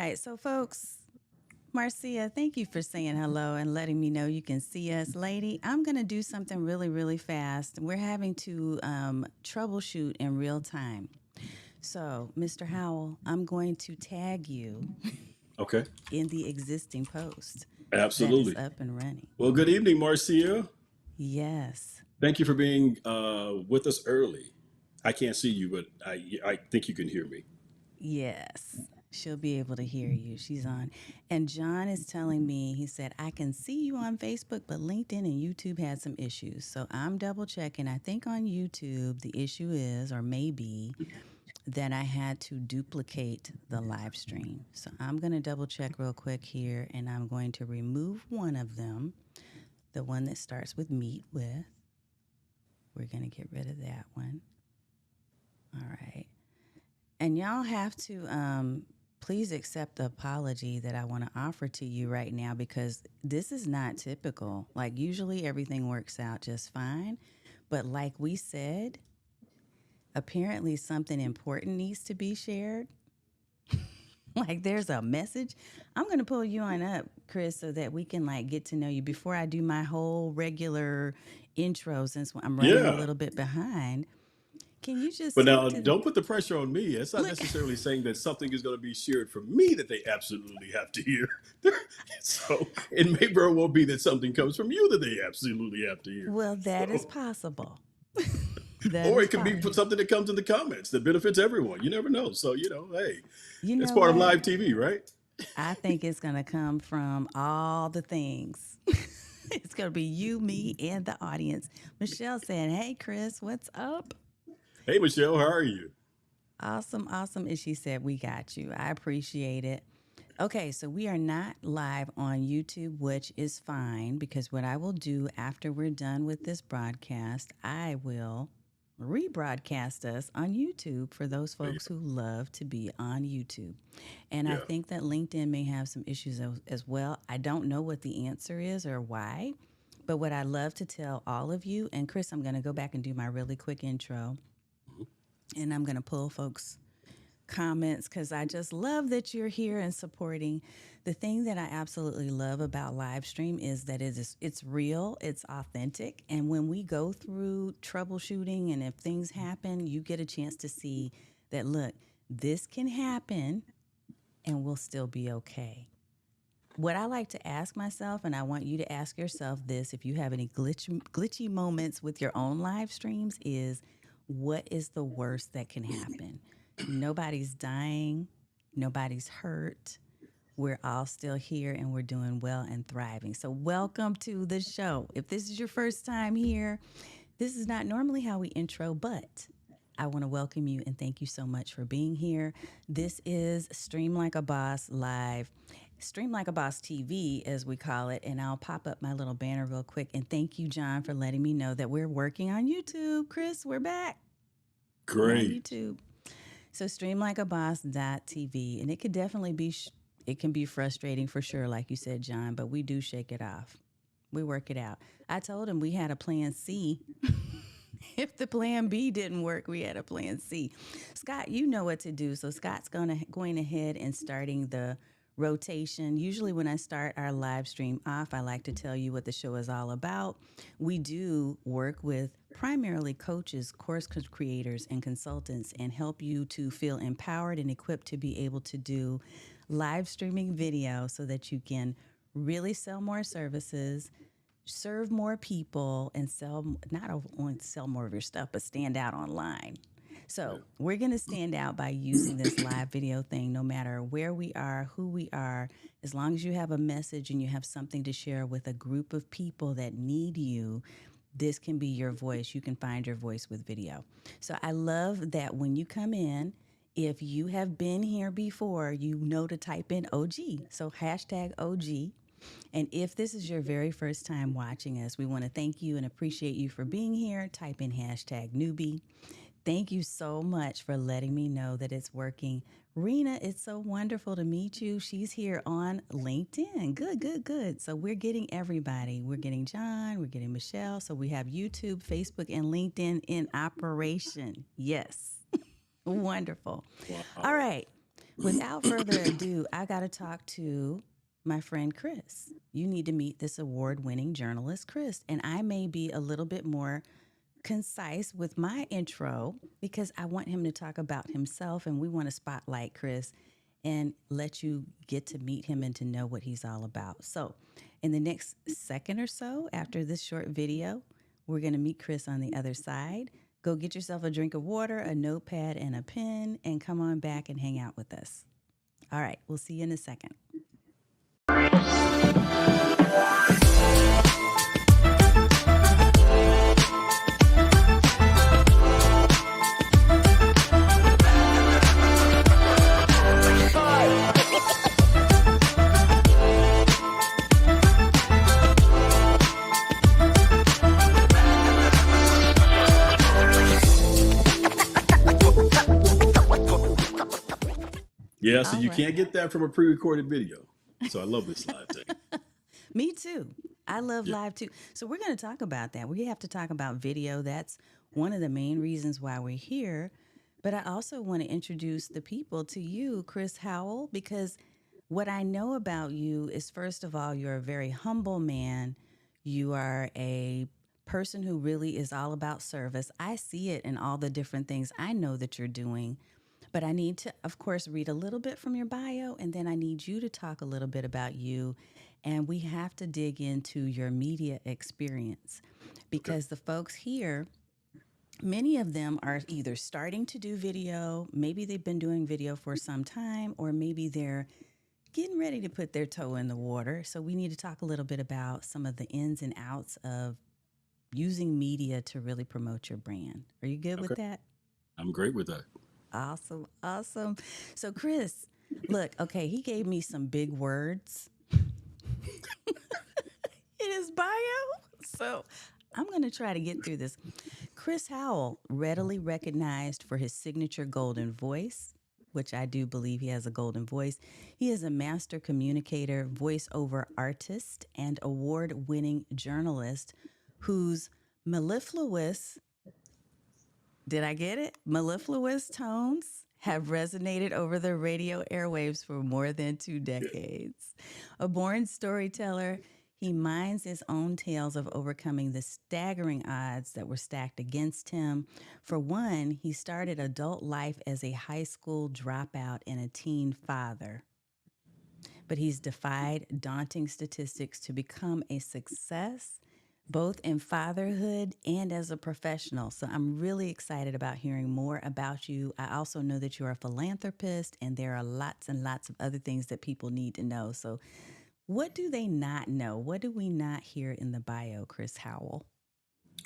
right. So, folks, Marcia, thank you for saying hello and letting me know you can see us. Lady, I'm going to do something really, really fast. We're having to troubleshoot in real time. So, Mr. Howell, I'm going to tag you Okay. in the existing post that is Absolutely. up and running. Well, good evening, Marcia. Yes. Thank you for being with us early. I can't see you, but I think you can hear me. Yes. She'll be able to hear you. She's on. And John is telling me, he said, I can see you on Facebook, but LinkedIn and YouTube had some issues. So I'm double checking. I think on YouTube, the issue is, or maybe, that I had to duplicate the live stream. So I'm going to double check real quick here and I'm going to remove one of them, the one that starts with meet with. We're going to get rid of that one. All right. And y'all have to please accept the apology that I want to offer to you right now because this is not typical. Like, usually everything works out just fine. But, like we said, apparently something important needs to be shared. Like, there's a message. I'm going to pull you on up, Chris, so that we can, like, get to know you before I do my whole regular intro since I'm running a Yeah. little bit behind. Can you just But speak now, to the don't put the pressure on me. It's not look? necessarily saying that something is going to be shared from me that they absolutely have to hear. So it may very well be that something comes from you that they absolutely have to hear. Well, that is So, possible. That or is it could be possible. something that comes in the comments that benefits everyone. You never know. So, hey, You it's know part of what? live TV, right? I think it's going to come from all the things. It's going to be you, me, and the audience. Michelle saying, hey, Chris, what's up? Hey, Michelle, how are you? Awesome, awesome. And she said, we got you. I appreciate it. Okay, so we are not live on YouTube, which is fine because what I will do after we're done with this broadcast, I will rebroadcast us on YouTube for those There you folks who love to be on YouTube. And go. I Yeah. think that LinkedIn may have some issues as well. I don't know what the answer is or why, but what I love to tell all of you, and Chris, I'm going to go back and do my really quick intro, Mhm. and I'm going to pull folks' comments because I just love that you're here and supporting. The thing that I absolutely love about live stream is that it's real, it's authentic, and when we go through troubleshooting and if things happen, you get a chance to see that look, this can happen and we'll still be okay. What I like to ask myself, and I want you to ask yourself this if you have any glitchy moments with your own live streams, is what is the worst that can happen? Nobody's dying, nobody's hurt. We're all still here and we're doing well and thriving. So, welcome to the show. If this is your first time here, this is not normally how we intro, but I want to welcome you and thank you so much for being here. This is Stream Like a Boss Live, Stream Like a Boss TV, as we call it. And I'll pop up my little banner real quick. And thank you, John, for letting me know that we're working on YouTube. Chris, we're back. We're on Great. YouTube. So streamlikeaboss.tv. And it could definitely be, it can be frustrating for sure, like you said, John, but we do shake it off. We work it out. I told him we had a plan C. If the plan B didn't work, we had a plan C. Scott, you know what to do. So Scott's going ahead and starting the rotation. Usually when I start our live stream off, I like to tell you what the show is all about. We do work with primarily coaches, course creators, and consultants and help you to feel empowered and equipped to be able to do live streaming video so that you can really sell more services, serve more people, and sell not only sell more of your stuff, but stand out online. Yeah. So we're going to stand out by using this live video thing, no matter where we are, who we are, as long as you have a message and you have something to share with a group of people that need you. This can be your voice. You can find your voice with video. So I love that when you come in, if you have been here before, you know to type in OG. So hashtag OG. And if this is your very first time watching us, we want to thank you and appreciate you for being here. Type in hashtag newbie. Thank you so much for letting me know that it's working. Rena, it's so wonderful to meet you. She's here on LinkedIn. Good, good, good. So we're getting everybody. We're getting John, we're getting Michelle. So we have YouTube, Facebook, and LinkedIn in operation. Yes. Wonderful. All Wow. right. Without further ado, I got to talk to my friend Chris. You need to meet this award winning journalist, Chris. And I may be a little bit more concise with my intro because I want him to talk about himself and we want to spotlight Chris and let you get to meet him and to know what he's all about. So, in the next second or so after this short video, we're going to meet Chris on the other side. Go get yourself a drink of water, a notepad, and a pen, and come on back and hang out with us. All right, we'll see you in a second. Yeah, so you can't get that from a pre-recorded video. So I love this live thing. Me too. I love live too. So we're going to talk about that. We have to talk about video. That's one of the main reasons why we're here. But I also want to introduce the people to you, Chris Howell, because what I know about you is, first of all, you're a very humble man. You are a person who really is all about service. I see it in all the different things I know that you're doing. But I need to, of course, read a little bit from your bio, and then I need you to talk a little bit about you. And we have to dig into your media experience because the folks here, many of them are either starting to do video, maybe they've been doing video for some time, or maybe they're getting ready to put their toe in the water. So we need to talk a little bit about some of the ins and outs of using media to really promote your brand. Are you good with that? I'm great with that. Awesome. Awesome. So, Chris, look, okay, he gave me some big words in his bio. So, I'm going to try to get through this. Chris Howell, readily recognized for his signature golden voice, which I do believe he has a golden voice. He is a master communicator, voiceover artist, and award-winning journalist whose mellifluous, did I get it? Mellifluous tones have resonated over the radio airwaves for more than 2 decades. A born storyteller, he mines his own tales of overcoming the staggering odds that were stacked against him. For one, he started adult life as a high school dropout and a teen father. But he's defied daunting statistics to become a success both in fatherhood and as a professional. So I'm really excited about hearing more about you. I also know that you're a philanthropist, and there are lots and lots of other things that people need to know. So what do they not know? What do we not hear in the bio, Chris Howell?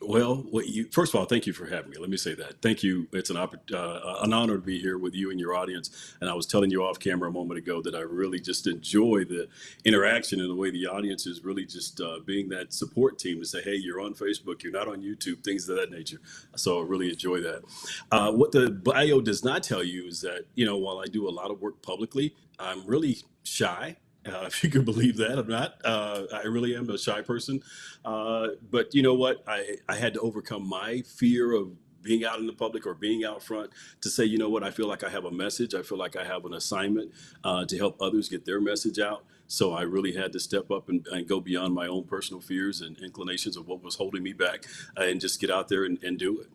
Well, first of all, thank you for having me. Let me say that. Thank you. It's an honor to be here with you and your audience. And I was telling you off camera a moment ago that I really just enjoy the interaction and the way the audience is really just being that support team to say, hey, you're on Facebook, you're not on YouTube, things of that nature. So I really enjoy that. What the bio does not tell you is that, while I do a lot of work publicly, I'm really shy. If you could believe that. I'm not. I really am a shy person. But you know what? I had to overcome my fear of being out in the public or being out front to say, you know what? I feel like I have a message. I feel like I have an assignment to help others get their message out. So I really had to step up and go beyond my own personal fears and inclinations of what was holding me back and just get out there and do it.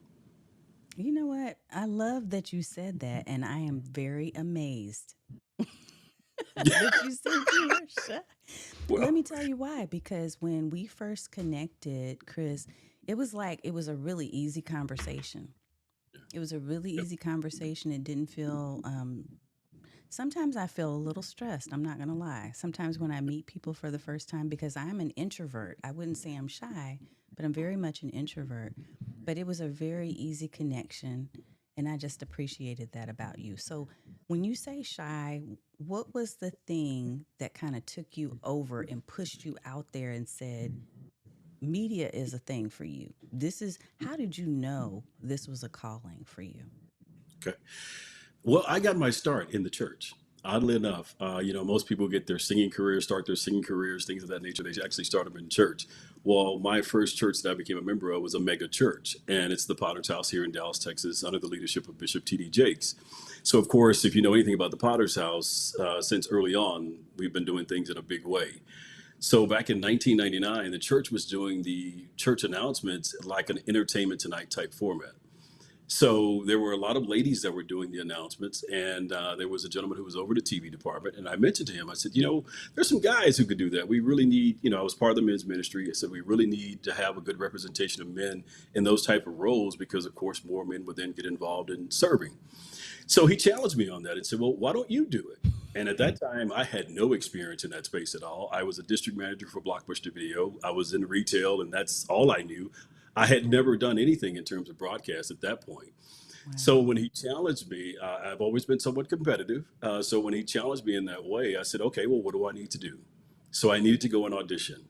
You know what? I love that you said that, and I am very amazed that you said you were shy. Well, let me tell you why. Because when we first connected, Chris, it was a really easy conversation. It was a really easy conversation. It didn't feel, sometimes I feel a little stressed. I'm not going to lie. Sometimes when I meet people for the first time, because I'm an introvert, I wouldn't say I'm shy, but I'm very much an introvert. But it was a very easy connection. And I just appreciated that about you. So when you say shy, what was the thing that kind of took you over and pushed you out there and said, media is a thing for you? How did you know this was a calling for you? Okay. Well, I got my start in the church. Oddly enough, most people get their singing careers, start their singing careers, things of that nature. They actually start them in church. Well, my first church that I became a member of was a mega church, and it's the Potter's House here in Dallas, Texas, under the leadership of Bishop T.D. Jakes. So, of course, if you know anything about the Potter's House, since early on, we've been doing things in a big way. So back in 1999, the church was doing the church announcements like an Entertainment Tonight type format. So there were a lot of ladies that were doing the announcements, and there was a gentleman who was over the TV department. And I mentioned to him, I said, there's some guys who could do that. We really need, I was part of the men's ministry. I said, we really need to have a good representation of men in those type of roles because, of course, more men would then get involved in serving. So he challenged me on that and said, well, why don't you do it? And at that time, I had no experience in that space at all. I was a district manager for Blockbuster Video. I was in retail, and that's all I knew. I had never done anything in terms of broadcast at that point. So Wow. when he challenged me, I've always been somewhat competitive. So when he challenged me in that way, I said, okay, well, what do I need to do? So I needed to go and audition.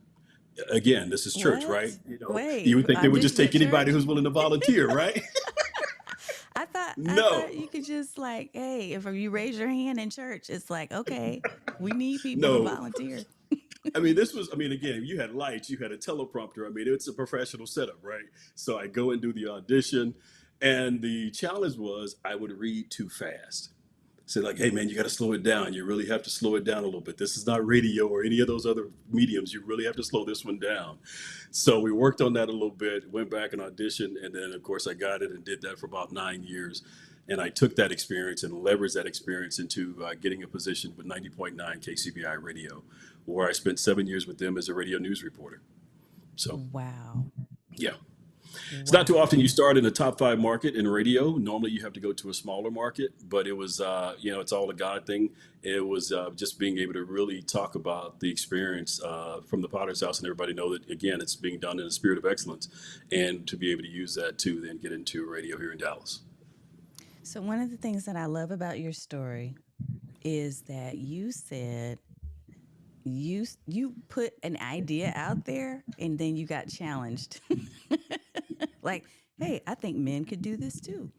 Again, this is church, right? What? You Wait, would think they would just audition at take anybody church? who's willing to volunteer, right? I thought No, you could just like, hey, if you raise your hand in church, it's like, okay, we need people to no. volunteer. Again, you had lights, you had a teleprompter. It's a professional setup, right? So I go and do the audition. And the challenge was I would read too fast. Say like, hey man, you got to slow it down. You really have to slow it down a little bit. This is not radio or any of those other mediums. You really have to slow this one down. So we worked on that a little bit, went back and auditioned. And then of course I got it and did that for about 9 years. And I took that experience and leveraged that experience into getting a position with 90.9 KCBI radio, where I spent 7 years with them as a radio news reporter. So Wow. yeah. It's not too often Wow. you start in a top five market in radio. Normally you have to go to a smaller market, but it was, it's all a God thing. It was just being able to really talk about the experience from the Potter's House and everybody know that, again, it's being done in a spirit of excellence and to be able to use that to then get into radio here in Dallas. So, one of the things that I love about your story is that you said you put an idea out there and then you got challenged. Like, hey, I think men could do this too.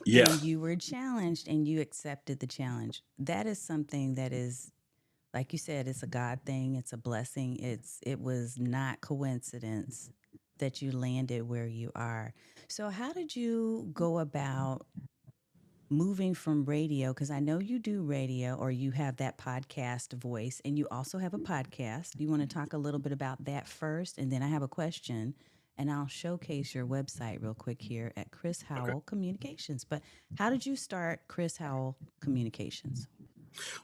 Yeah. And you were challenged and you accepted the challenge. That is something that is, like you said, it's a God thing, it's a blessing. It was not coincidence that you landed where you are. So how did you go about moving from radio, because I know you do radio or you have that podcast voice and you also have a podcast. You want to talk a little bit about that first? And then I have a question and I'll showcase your website real quick here at Chris Okay. Howell Communications. But how did you start Chris Howell Communications?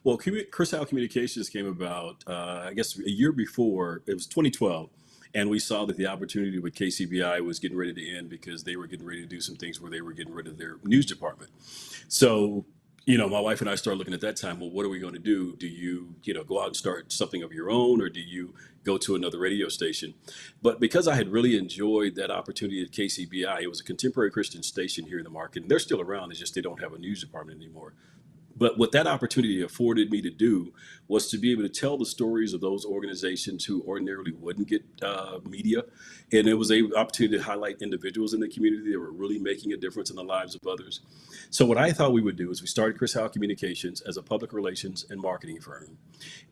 Well, Chris Howell Communications came about, I guess, a year before. It was 2012. And we saw that the opportunity with KCBI was getting ready to end because they were getting ready to do some things where they were getting rid of their news department. So, my wife and I started looking at that time. Well, what are we going to do? Do you, go out and start something of your own, or do you go to another radio station? But because I had really enjoyed that opportunity at KCBI, it was a contemporary Christian station here in the market, and they're still around. It's just they don't have a news department anymore. But what that opportunity afforded me to do was to be able to tell the stories of those organizations who ordinarily wouldn't get media. And it was an opportunity to highlight individuals in the community that were really making a difference in the lives of others. So what I thought we would do is we started Chris Howell Communications as a public relations and marketing firm.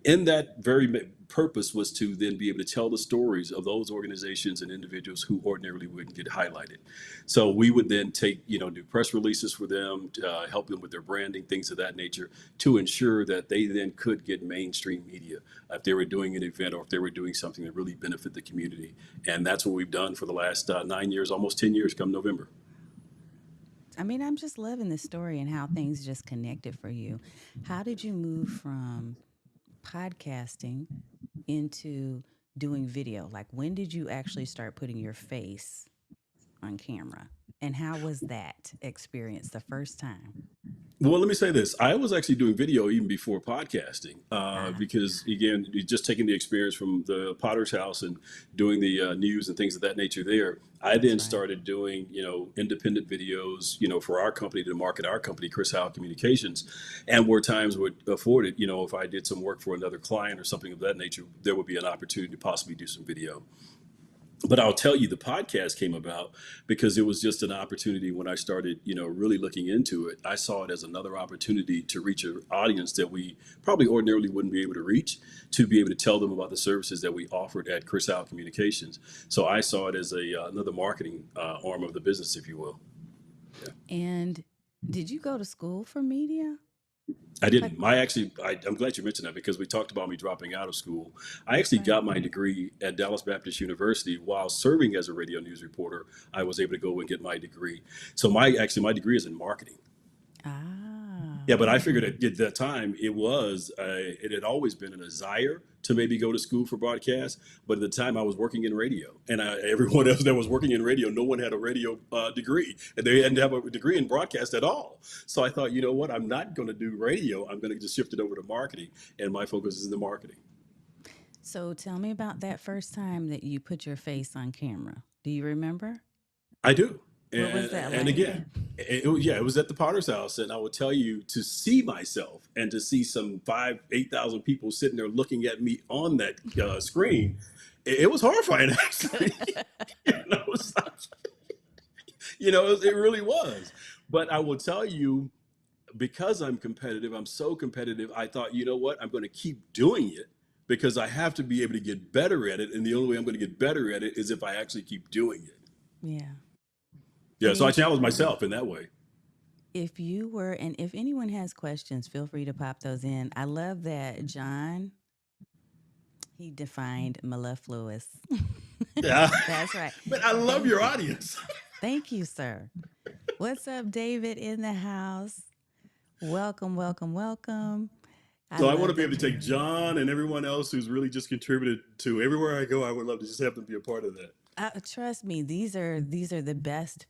In that very purpose was to then be able to tell the stories of those organizations and individuals who ordinarily wouldn't get highlighted. So we would then take, do press releases for them, to, help them with their branding, things of that nature, to ensure that they then could get mainstream media if they were doing an event or if they were doing something that really benefit the community. And that's what we've done for the last 9 years, almost 10 years come November. I mean, I'm just loving this story and how things just connected for you. How did you move from podcasting into doing video? Like, when did you actually start putting your face on camera? And how was that experience the first time? Well, let me say this. I was actually doing video even before podcasting Ah, because, again, just taking the experience from the Potter's House and doing the news and things of that nature there. I that's then right. started doing, independent videos, for our company to market our company, Chris Howell Communications. And where times would afford it, if I did some work for another client or something of that nature, there would be an opportunity to possibly do some video. But I'll tell you, the podcast came about because it was just an opportunity when I started, really looking into it. I saw it as another opportunity to reach an audience that we probably ordinarily wouldn't be able to reach, to be able to tell them about the services that we offered at Chris Howell Communications. So I saw it as another marketing arm of the business, if you will. Yeah. And Did you go to school for media? I Like, didn't. I'm glad you mentioned that because we talked about me dropping out of school. I actually right. got my degree at Dallas Baptist University while serving as a radio news reporter. I was able to go and get my degree. So my degree is in marketing. Ah, Yeah, but I figured at that time it had always been a desire to maybe go to school for broadcast. But at the time I was working in radio, and everyone else that was working in radio, no one had a radio degree, and they didn't have a degree in broadcast at all. So I thought, you know what, I'm not going to do radio. I'm going to just shift it over to marketing, and my focus is in the marketing. so tell me about that first time that you put your face on camera. Do you remember? I do. What was And, that and like? again, yeah, it was at the Potter's house. And I will tell you, to see myself and to see some 8,000 people sitting there looking at me on that screen, it was horrifying, actually. you know, it's like- it really was. But I will tell you, because I'm competitive, I'm so competitive, I thought, you know what, I'm going to keep doing it because I have to be able to get better at it. And the only way I'm going to get better at it is if I actually keep doing it. Yeah. Yeah, And so I challenged myself in that way. if you were, and if anyone has questions, feel free to pop those in. I love that John, he defined mellifluous. Yeah. That's right. But I love Thank your you. audience. Thank you, sir. What's up, David in the house? Welcome, welcome, welcome. I So I want to love be that. able to take John and everyone else who's really just contributed to everywhere I go. I would love to just have them be a part of that. Trust me, these are the best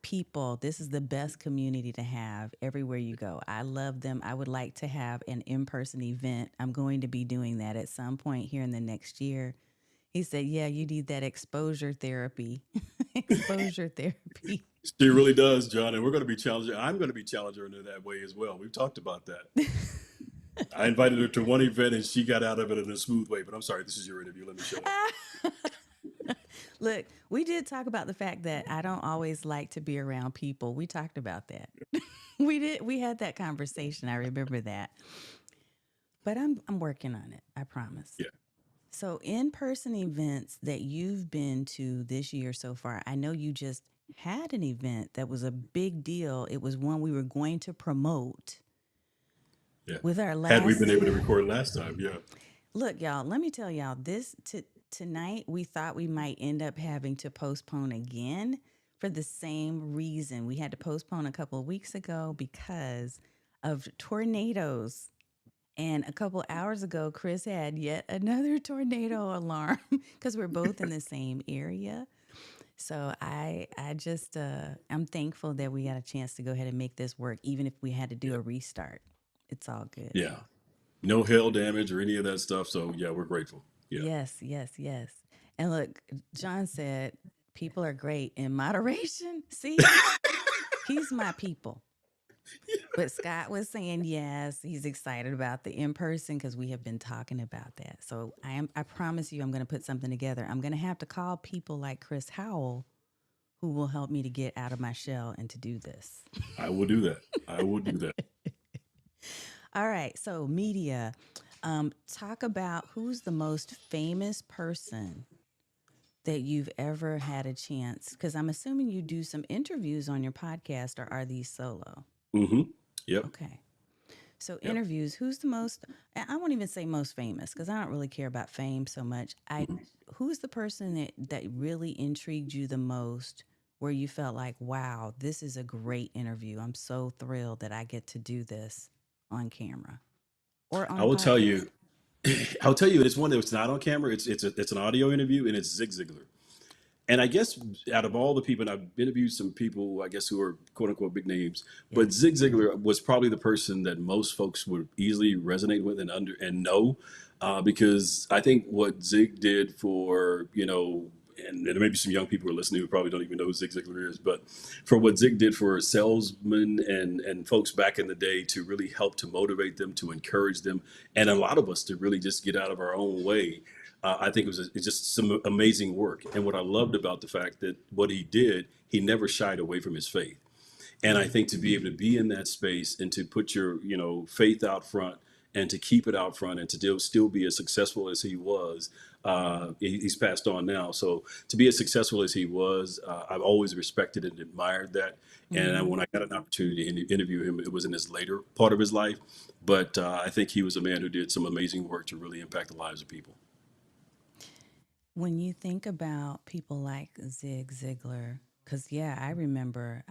people. This is the best community to have everywhere you go. I love them. I would like to have an in-person event. I'm going to be doing that at some point here in the next year. He said, "Yeah, you need that exposure therapy." Exposure therapy. She really does, John. And we're going to be challenging. I'm going to be challenging her in that way as well. We've talked about that. I invited her to one event and she got out of it in a smooth way. But I'm sorry, this is your interview. Let me shut up. Look, we did talk about the fact that I don't always like to be around people. We talked about that. We had that conversation. I remember that. But I'm working on it. I promise. Yeah. So, in-person events that you've been to this year so far, I know you just had an event that was a big deal. It was one we were going to promote Yeah. with our Had we been last. able to record last time, yeah. Look, y'all, let me tell y'all tonight we thought we might end up having to postpone again for the same reason. We had to postpone a couple of weeks ago because of tornadoes. And a couple hours ago, Chris had yet another tornado alarm because we're both in the same area. So I just I'm thankful that we got a chance to go ahead and make this work, even if we had to do Yeah. a restart. It's all good. Yeah. No hail damage or any of that stuff. So yeah, we're grateful. Yeah. Yes, yes, yes. And look, John said people are great in moderation. See, he's my people. But Scott was saying yes, he's excited about the in person because we have been talking about that. So I promise you I'm going to put something together. I'm going to have to call people like Chris Howell who will help me to get out of my shell and to do this. I will do that. I will do that. All right, so media. Talk about who's the most famous person that you've ever had a chance, because I'm assuming you do some interviews on your podcast, or are these solo? Mm-hmm. Yep. Okay. So Yep. interviews, who's the most, I won't even say most famous because I don't really care about fame so much. Who's the person that really intrigued you the most, where you felt like, wow, this is a great interview. I'm so thrilled that I get to do this on camera or on I a will tell podcast. you, I'll tell you, it's one that's not on camera. It's an audio interview, and it's Zig Ziglar. And I guess out of all the people, and I've interviewed some people, I guess, who are quote unquote big names, Yeah. but Zig Ziglar was probably the person that most folks would easily resonate with and know, because I think what Zig did for, and there may be some young people who are listening who probably don't even know who Zig Ziglar is, but for what Zig did for salesmen and folks back in the day to really help to motivate them, to encourage them, and a lot of us to really just get out of our own way. I think it's just some amazing work. And what I loved about the fact that what he did, he never shied away from his faith. And I think to be able to be in that space and to put your, faith out front and to keep it out front and to still be as successful as he was. He's passed on now. So to be as successful as he was, I've always respected and admired that. And Mm-hmm. when I got an opportunity to interview him, it was in his later part of his life. But I think he was a man who did some amazing work to really impact the lives of people. When you think about people like Zig Ziglar, because yeah, I remember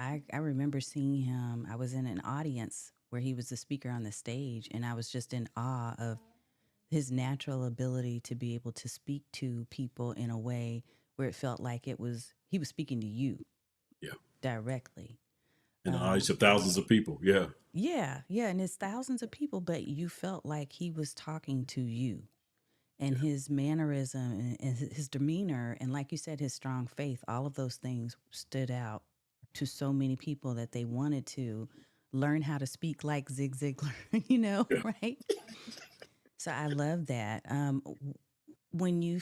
seeing him. I was in an audience where he was the speaker on the stage, and I was just in awe of his natural ability to be able to speak to people in a way where it felt like it was he was speaking to you Yeah. directly. In the eyes Um, of thousands of people. Yeah. yeah, yeah, and it's thousands of people, but you felt like he was talking to you. And Yeah. his mannerism and his demeanor, and like you said, his strong faith, all of those things stood out to so many people that they wanted to learn how to speak like Zig Ziglar, Yeah. right? So I love that. When you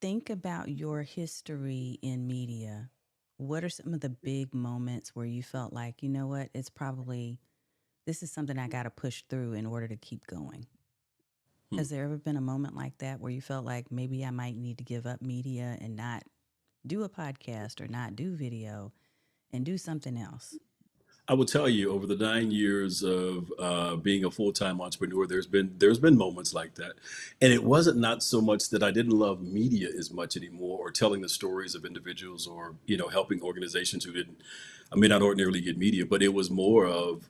think about your history in media, what are some of the big moments where you felt like, you know what, this is something I got to push through in order to keep going? Hmm. Has there ever been a moment like that where you felt like maybe I might need to give up media and not do a podcast or not do video and do something else? I will tell you, over the 9 years of being a full time entrepreneur, there's been moments like that, and it wasn't not so much that I didn't love media as much anymore, or telling the stories of individuals, or helping organizations who didn't, I may not ordinarily get media, but it was more of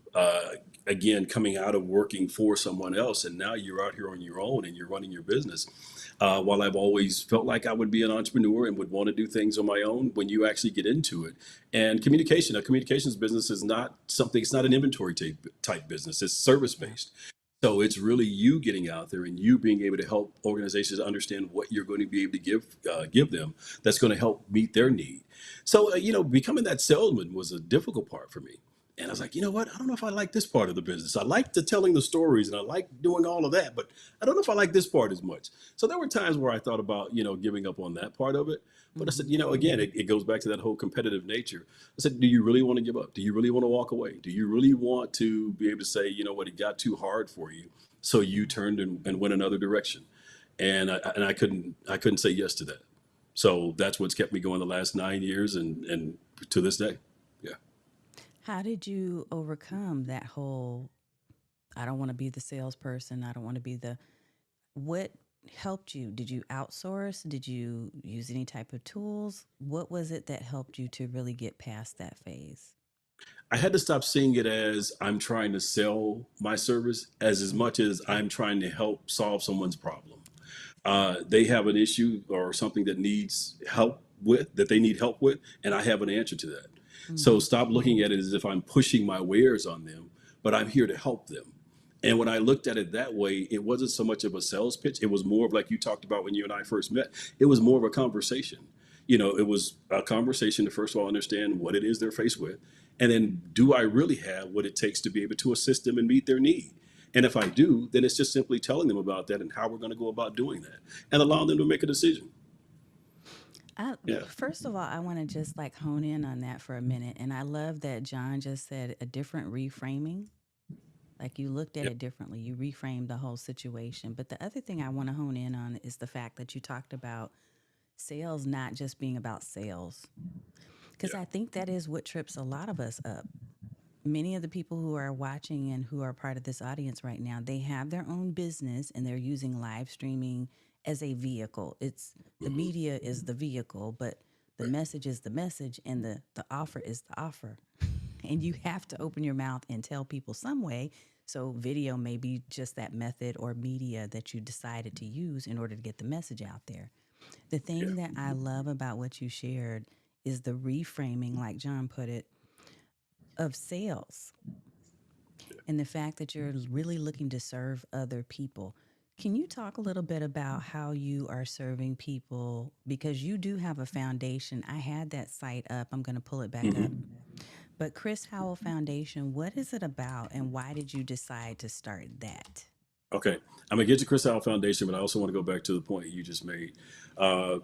again coming out of working for someone else, and now you're out here on your own and you're running your business. While I've always felt like I would be an entrepreneur and would want to do things on my own, when you actually get into it, and a communications business is not something, it's not an inventory type business, it's service Yeah. based. So it's really you getting out there and you being able to help organizations understand what you're going to be able to give them that's going to help meet their need. So becoming that salesman was a difficult part for me. And I was like, you know what? I don't know if I like this part of the business. I like the telling the stories and I like doing all of that, but I don't know if I like this part as much. So there were times where I thought about, giving up on that part of it. But I said, Mm-hmm. again, it goes back to that whole competitive nature. I said, do you really want to give up? Do you really want to walk away? Do you really want to be able to say, you know what, it got too hard for you, so you turned and went another direction? And I couldn't say yes to that. So that's what's kept me going the last 9 years and to this day. Yeah. How did you overcome that whole, I don't want to be the salesperson, I don't want to be the, what helped you? Did you outsource? Did you use any type of tools? What was it that helped you to really get past that phase? I had to stop seeing it as I'm trying to sell my service as much as I'm trying to help solve someone's problem. They have an issue or something that needs help with, that they need help with, and I have an answer to that. So Mm-hmm. stop looking at it as if I'm pushing my wares on them, but I'm here to help them. And when I looked at it that way, it wasn't so much of a sales pitch. It was more of, like you talked about when you and I first met, it was more of a conversation. It was a conversation to first of all understand what it is they're faced with. And then, do I really have what it takes to be able to assist them and meet their need? And if I do, then it's just simply telling them about that and how we're going to go about doing that and allowing them to make a decision. Yeah. First of all, I want to just like hone in on that for a minute. And I love that John just said a different reframing. Like you looked at Yeah. it differently, you reframed the whole situation. But the other thing I want to hone in on is the fact that you talked about sales not just being about sales. Because Yeah. I think that is what trips a lot of us up. Many of the people who are watching and who are part of this audience right now, they have their own business and they're using live streaming as a vehicle. It's the Hmm. media is the vehicle, but the Right. message is the message and the offer is the offer. And you have to open your mouth and tell people some way. So video may be just that method or media that you decided to use in order to get the message out there. The Yeah. thing that I love about what you shared is the reframing, like John put it, of sales and the fact that you're really looking to serve other people. Can you talk a little bit about how you are serving people? Because you do have a foundation. I had that site up. I'm going to pull it back up. Hmm. But Chris Howell Foundation, what is it about and why did you decide to start that? Okay. I'm gonna get to Chris Howell Foundation, but I also want to go back to the point you just made.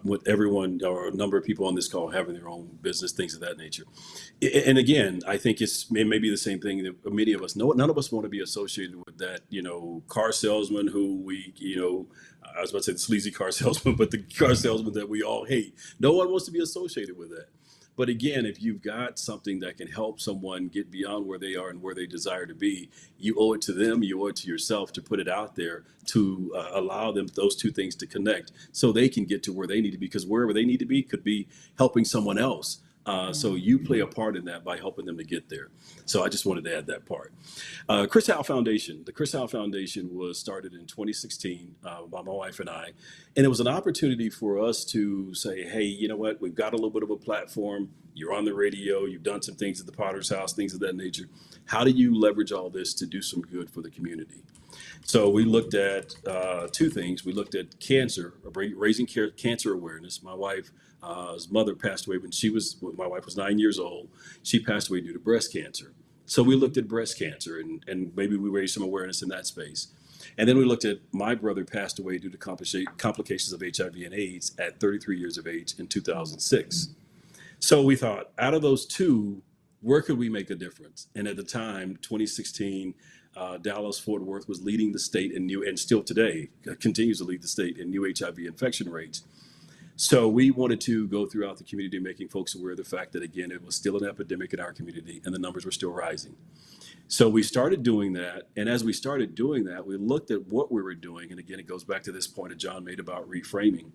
With everyone or a number of people on this call having their own business, things of that nature. And again, I think it may be the same thing that many of us know. None of us want to be associated with that, car salesman who I was about to say the sleazy car salesman, but the car salesman that we all hate. No one wants to be associated with that. But again, if you've got something that can help someone get beyond where they are and where they desire to be, you owe it to them, you owe it to yourself to put it out there to allow them those two things to connect so they can get to where they need to be. Because wherever they need to be could be helping someone else. So Yeah. you play a part in that by helping them to get there. So I just wanted to add that part. Chris Howell Foundation. The Chris Howell Foundation was started in 2016 by my wife and I, and it was an opportunity for us to say, "Hey, you know what? We've got a little bit of a platform. You're on the radio. You've done some things at the Potter's House, things of that nature. How do you leverage all this to do some good for the community?" So we looked at two things. We looked at cancer, raising cancer awareness. My wife's mother passed away when my wife was 9 years old. She passed away due to breast cancer. So we looked at breast cancer and maybe we raised some awareness in that space. And then we looked at my brother passed away due to complications of HIV and AIDS at 33 years of age in 2006. So we thought, out of those two, where could we make a difference? And at the time, 2016, Dallas Fort Worth was leading the state in new, and still today continues to lead the state in new HIV infection rates. So we wanted to go throughout the community, making folks aware of the fact that, again, it was still an epidemic in our community and the numbers were still rising. So we started doing that. And as we started doing that, we looked at what we were doing. And again, it goes back to this point that John made about reframing.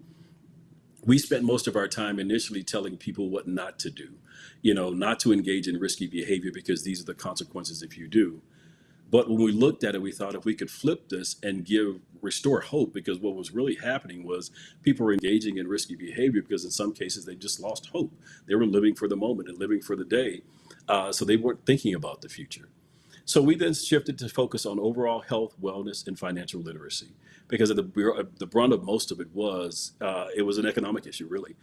We spent most of our time initially telling people what not to do, not to engage in risky behavior because these are the consequences if you do. But when we looked at it, we thought if we could flip this and restore hope, because what was really happening was people were engaging in risky behavior because in some cases they just lost hope. They were living for the moment and living for the day. So they weren't thinking about the future. So we then shifted to focus on overall health, wellness, and financial literacy because the brunt of most of it was an economic issue, really.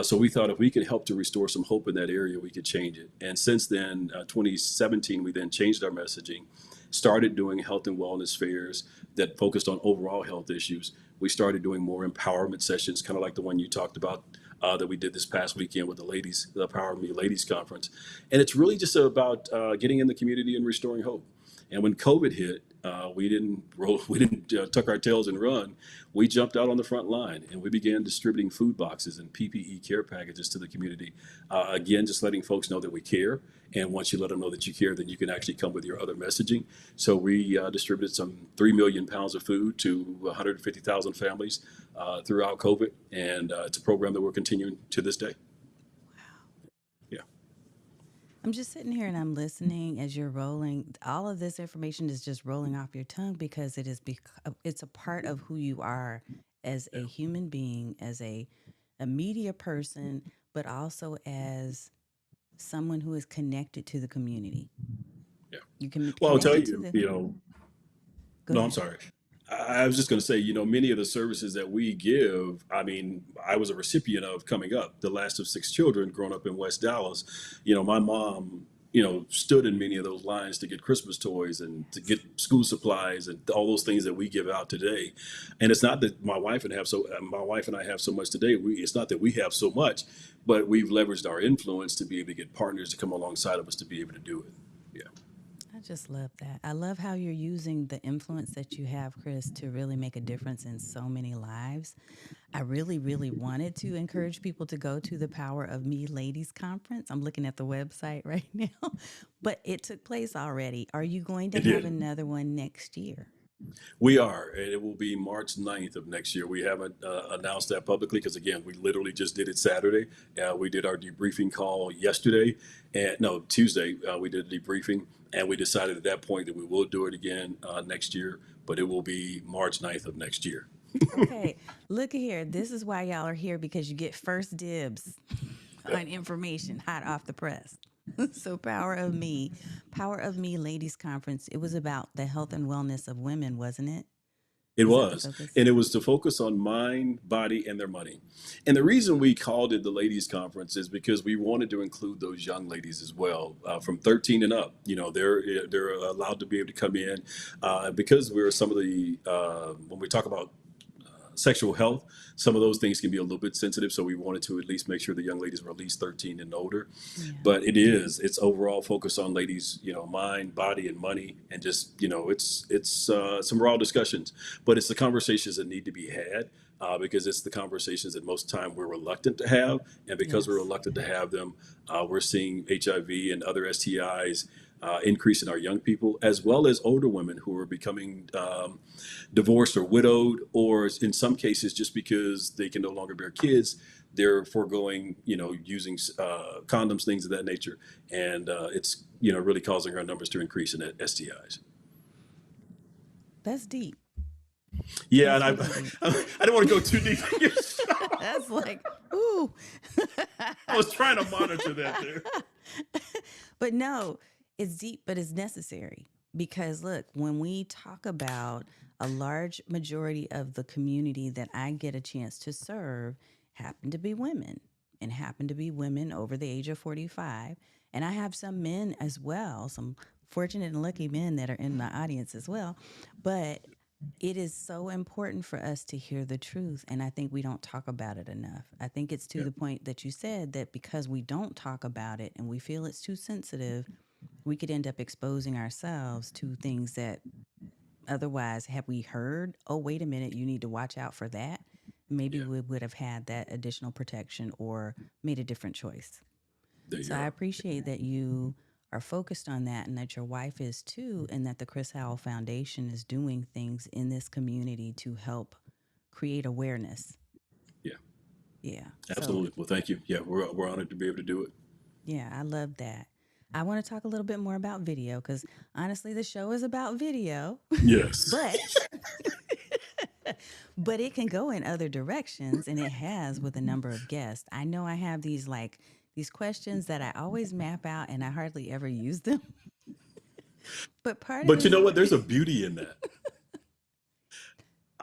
So we thought if we could help to restore some hope in that area, we could change it. And since then, 2017, we then changed our messaging, started doing health and wellness fairs that focused on overall health issues. We started doing more empowerment sessions, kind of like the one you talked about that we did this past weekend with the Power Me Ladies Conference. And it's really just about getting in the community and restoring hope. And when COVID hit, we didn't tuck our tails and run. We jumped out on the front line and we began distributing food boxes and PPE care packages to the community. Again, just letting folks know that we care. And once you let them know that you care, then you can actually come with your other messaging. So we distributed some 3 million pounds of food to 150,000 families throughout COVID. And it's a program that we're continuing to this day. Yeah. I'm just sitting here and I'm listening as you're rolling. All of this information is just rolling off your tongue because it's a part of who you are as Yeah. a human being, as a media person, but also as someone who is connected to the community. Yeah. You can be Well, I'll tell connected to you, the. Go no, I'm ahead. sorry. I was just going to say, many of the services that we give, I mean, I was a recipient of coming up, the last of six children growing up in West Dallas. My mom, stood in many of those lines to get Christmas toys and to get school supplies and all those things that we give out today. And it's not that my wife and I have so much today. It's not that we have so much, but we've leveraged our influence to be able to get partners to come alongside of us to be able to do it. Yeah. I just love that. I love how you're using the influence that you have, Chris, to really make a difference in so many lives. I really, really wanted to encourage people to go to the Power of Me Ladies Conference. I'm looking at the website right now, but it took place already. Are you going to It have did. another one next year? We are, and it will be March 9th of next year. We haven't announced that publicly because, again, we literally just did it Saturday. We did our debriefing call yesterday, and no, Tuesday, we did a debriefing, and we decided at that point that we will do it again next year, but it will be March 9th of next year. Okay, look here. This is why y'all are here because you get first dibs Yep. on information hot off the press. So, Power of Me Ladies Conference, it was about the health and wellness of women, wasn't it? It Is that the was. focus? And it was to focus on mind, body, and their money. And the reason we called it the ladies conference is because we wanted to include those young ladies as well, from 13 and up. You know, they're allowed to be able to come in, because we're some of the when we talk about sexual health, some of those things can be a little bit sensitive. So we wanted to at least make sure the young ladies were at least 13 and older. Yeah. But it's overall focus on ladies, mind, body, and money, and just, it's some raw discussions, but it's the conversations that need to be had. Because it's the conversations that most time we're reluctant to have, and because we're Yes. reluctant to have them, we're seeing HIV and other STIs increase in our young people, as well as older women who are becoming divorced or widowed, or in some cases, just because they can no longer bear kids, they're foregoing, using condoms, things of that nature, and it's really causing our numbers to increase in STIs. That's deep. Yeah, and That's I, really deep. I don't want to go too deep. That's like, ooh. I was trying to monitor that there. But no, it's deep, but it's necessary because look, when we talk about a large majority of the community that I get a chance to serve happen to be women and happen to be women over the age of 45. And I have some men as well, some fortunate and lucky men that are in my audience as well. But it is so important for us to hear the truth. And I think we don't talk about it enough. I think it's to Yeah, the point that you said that because we don't talk about it and we feel it's too sensitive, we could end up exposing ourselves to things that otherwise, have we heard, oh, wait a minute, you need to watch out for that? Maybe yeah, we would have had that additional protection or made a different choice. there So you I are. appreciate that you are focused on that and that your wife is too, and that the Chris Howell Foundation is doing things in this community to help create awareness. Yeah, Yeah. So, absolutely. Well, thank you. Yeah, we're honored to be able to do it. yeah, I love that. I want to talk a little bit more about video because honestly, the show is about video, Yes. but but it can go in other directions and it has with a number of guests. I know I have these questions that I always map out and I hardly ever use them. But part of But it you is know what? There's a beauty in that.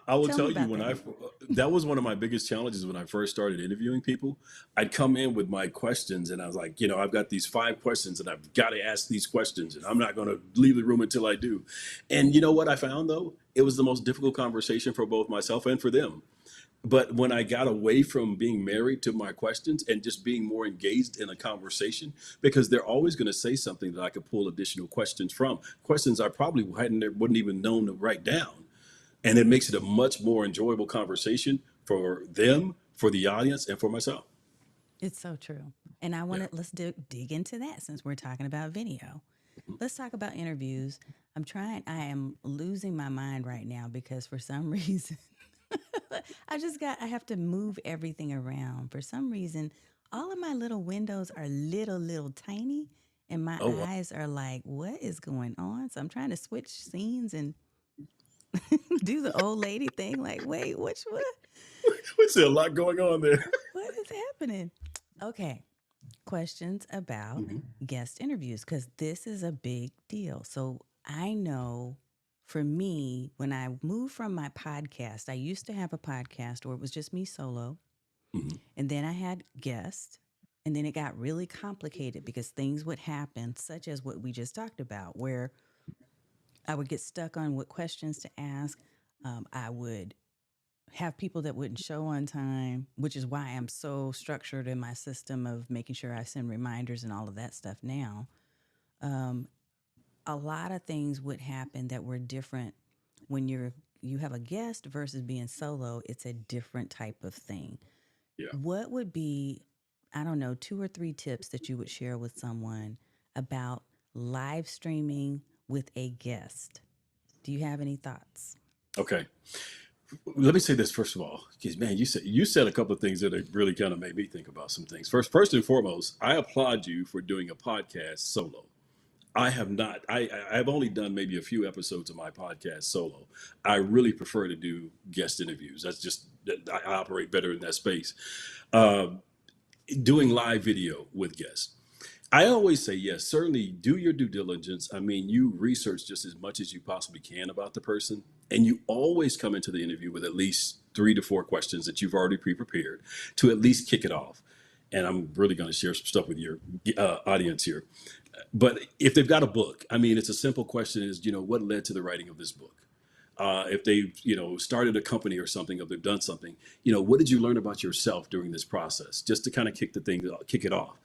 I will tell me tell you, about that. that was one of my biggest challenges when I first started interviewing people. I'd come in with my questions and I was like, I've got these 5 questions and I've got to ask these questions and I'm not going to leave the room until I do. And you know what I found though? It was the most difficult conversation for both myself and for them. But when I got away from being married to my questions and just being more engaged in a conversation, because they're always going to say something that I could pull additional questions from, questions I probably wouldn't even known to write down. And it makes it a much more enjoyable conversation for them, for the audience, and for myself. It's so true. And I want Yeah. to let's dig into that since we're talking about video. Let's talk about interviews. I am losing my mind right now because for some reason I have to move everything around. For some reason, all of my little windows are little tiny and my Oh, wow. eyes are like, what is going on? So I'm trying to switch scenes and do the old lady thing like, wait, which what? We see a lot going on there. What is happening? Okay. Questions about Mhm. guest interviews because this is a big deal. So I know for me, when I moved from my podcast, I used to have a podcast where it was just me solo, Mhm. and then I had guests, and then it got really complicated because things would happen, such as what we just talked about, where I would get stuck on what questions to ask. I would have people that wouldn't show on time, which is why I'm so structured in my system of making sure I send reminders and all of that stuff now. Um, a lot of things would happen that were different when you have a guest versus being solo. It's a different type of thing. Yeah. What would be, I don't know, 2 or 3 tips that you would share with someone about live streaming with a guest? Do you have any thoughts? Okay. Let me say this first of all, because man, you said a couple of things that have really kind of made me think about some things. First and foremost, I applaud you for doing a podcast solo. I have not. I've only done maybe a few episodes of my podcast solo. I really prefer to do guest interviews. That's just I operate better in that space. Uh, Doing live video with guests. I always say yes, certainly do your due diligence. I mean, you research just as much as you possibly can about the person, and you always come into the interview with at least 3 to 4 questions that you've already pre-prepared to at least kick it off. And I'm really going to share some stuff with your audience here. But if they've got a book, I mean, it's a simple question: is what led to the writing of this book? If they've started a company or something, or they've done something, what did you learn about yourself during this process, just to kind of kick it off.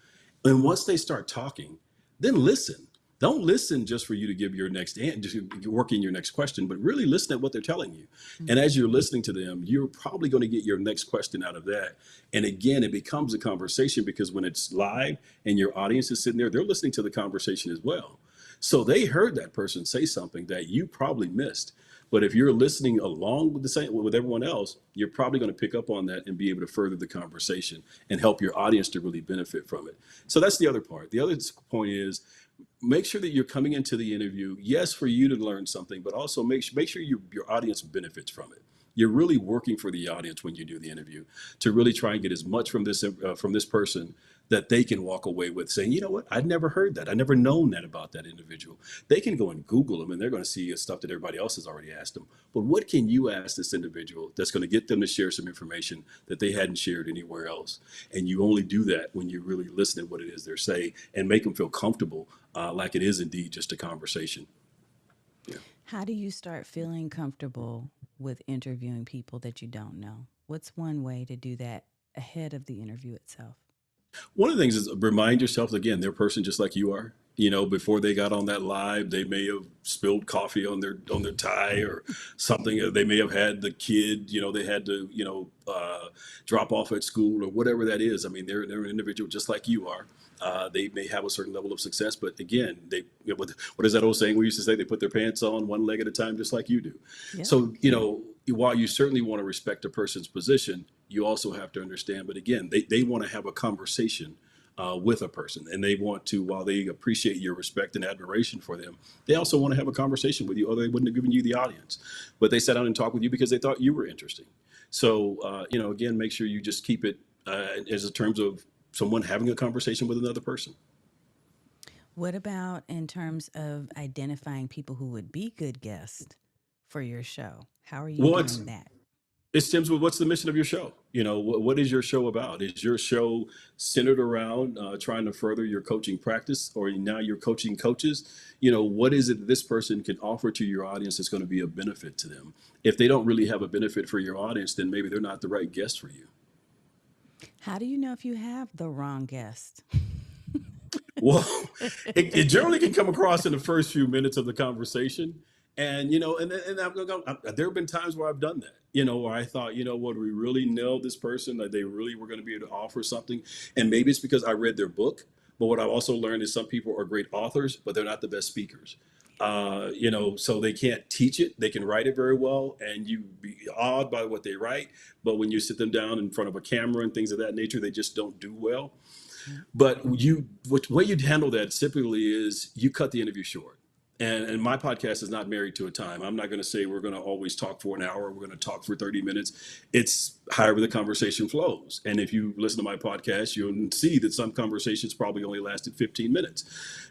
And once they start talking, then listen. Don't listen just for you to give your next just work in your next question, but really listen at what they're telling you. And as you're listening to them, you're probably going to get your next question out of that. And again, it becomes a conversation, because when it's live and your audience is sitting there, they're listening to the conversation as well. So they heard that person say something that you probably missed. But if you're listening along with the same with everyone else, you're probably going to pick up on that and be able to further the conversation and help your audience to really benefit from it. So that's the other part. The other point is, make sure that you're coming into the interview, yes, for you to learn something, but also make sure your audience benefits from it. You're really working for the audience when you do the interview, to really try and get as much from this person that they can walk away with saying, you know what, I'd never heard that. I never known that about that individual. They can go and Google them, and they're going to see stuff that everybody else has already asked them. But what can you ask this individual that's going to get them to share some information that they hadn't shared anywhere else? And you only do that when you really listen to what it is they're saying and make them feel comfortable, like it is indeed just a conversation. Yeah. How do you start feeling comfortable with interviewing people that you don't know? What's one way to do that ahead of the interview itself? One of the things is, remind yourself, again, they're a person just like you are. Before they got on that live, they may have spilled coffee on their tie or something. They may have had the kid, they had to, drop off at school or whatever that is. I mean, they're an individual just like you are. They may have a certain level of success, but again, what is that old saying we used to say? They put their pants on one leg at a time, just like you do. Yep. So, while you certainly want to respect a person's position, you also have to understand, but again, they want to have a conversation with a person, and they want to, while they appreciate your respect and admiration for them, they also want to have a conversation with you, or they wouldn't have given you the audience. But they sat down and talked with you because they thought you were interesting. So, again, make sure you just keep it as in terms of someone having a conversation with another person. What about in terms of identifying people who would be good guests for your show? How are you Well, doing that? it stems with, what's the mission of your show? What is your show about? Is your show centered around trying to further your coaching practice, or now you're coaching coaches? What is it that this person can offer to your audience that's going to be a benefit to them? If they don't really have a benefit for your audience, then maybe they're not the right guest for you. How do you know if you have the wrong guest? Well, it generally can come across in the first few minutes of the conversation. And there have been times where I've done that, where I thought, what, we really nailed this person, that they really were going to be able to offer something. And maybe it's because I read their book. But what I've also learned is some people are great authors, but they're not the best speakers. So they can't teach it. They can write it very well, and you be awed by what they write. But when you sit them down in front of a camera and things of that nature, they just don't do well. But what way you'd handle that typically is you cut the interview short. And my podcast is not married to a time. I'm not going to say we're going to always talk for an hour. We're going to talk for 30 minutes. It's however the conversation flows. And if you listen to my podcast, you'll see that some conversations probably only lasted 15 minutes.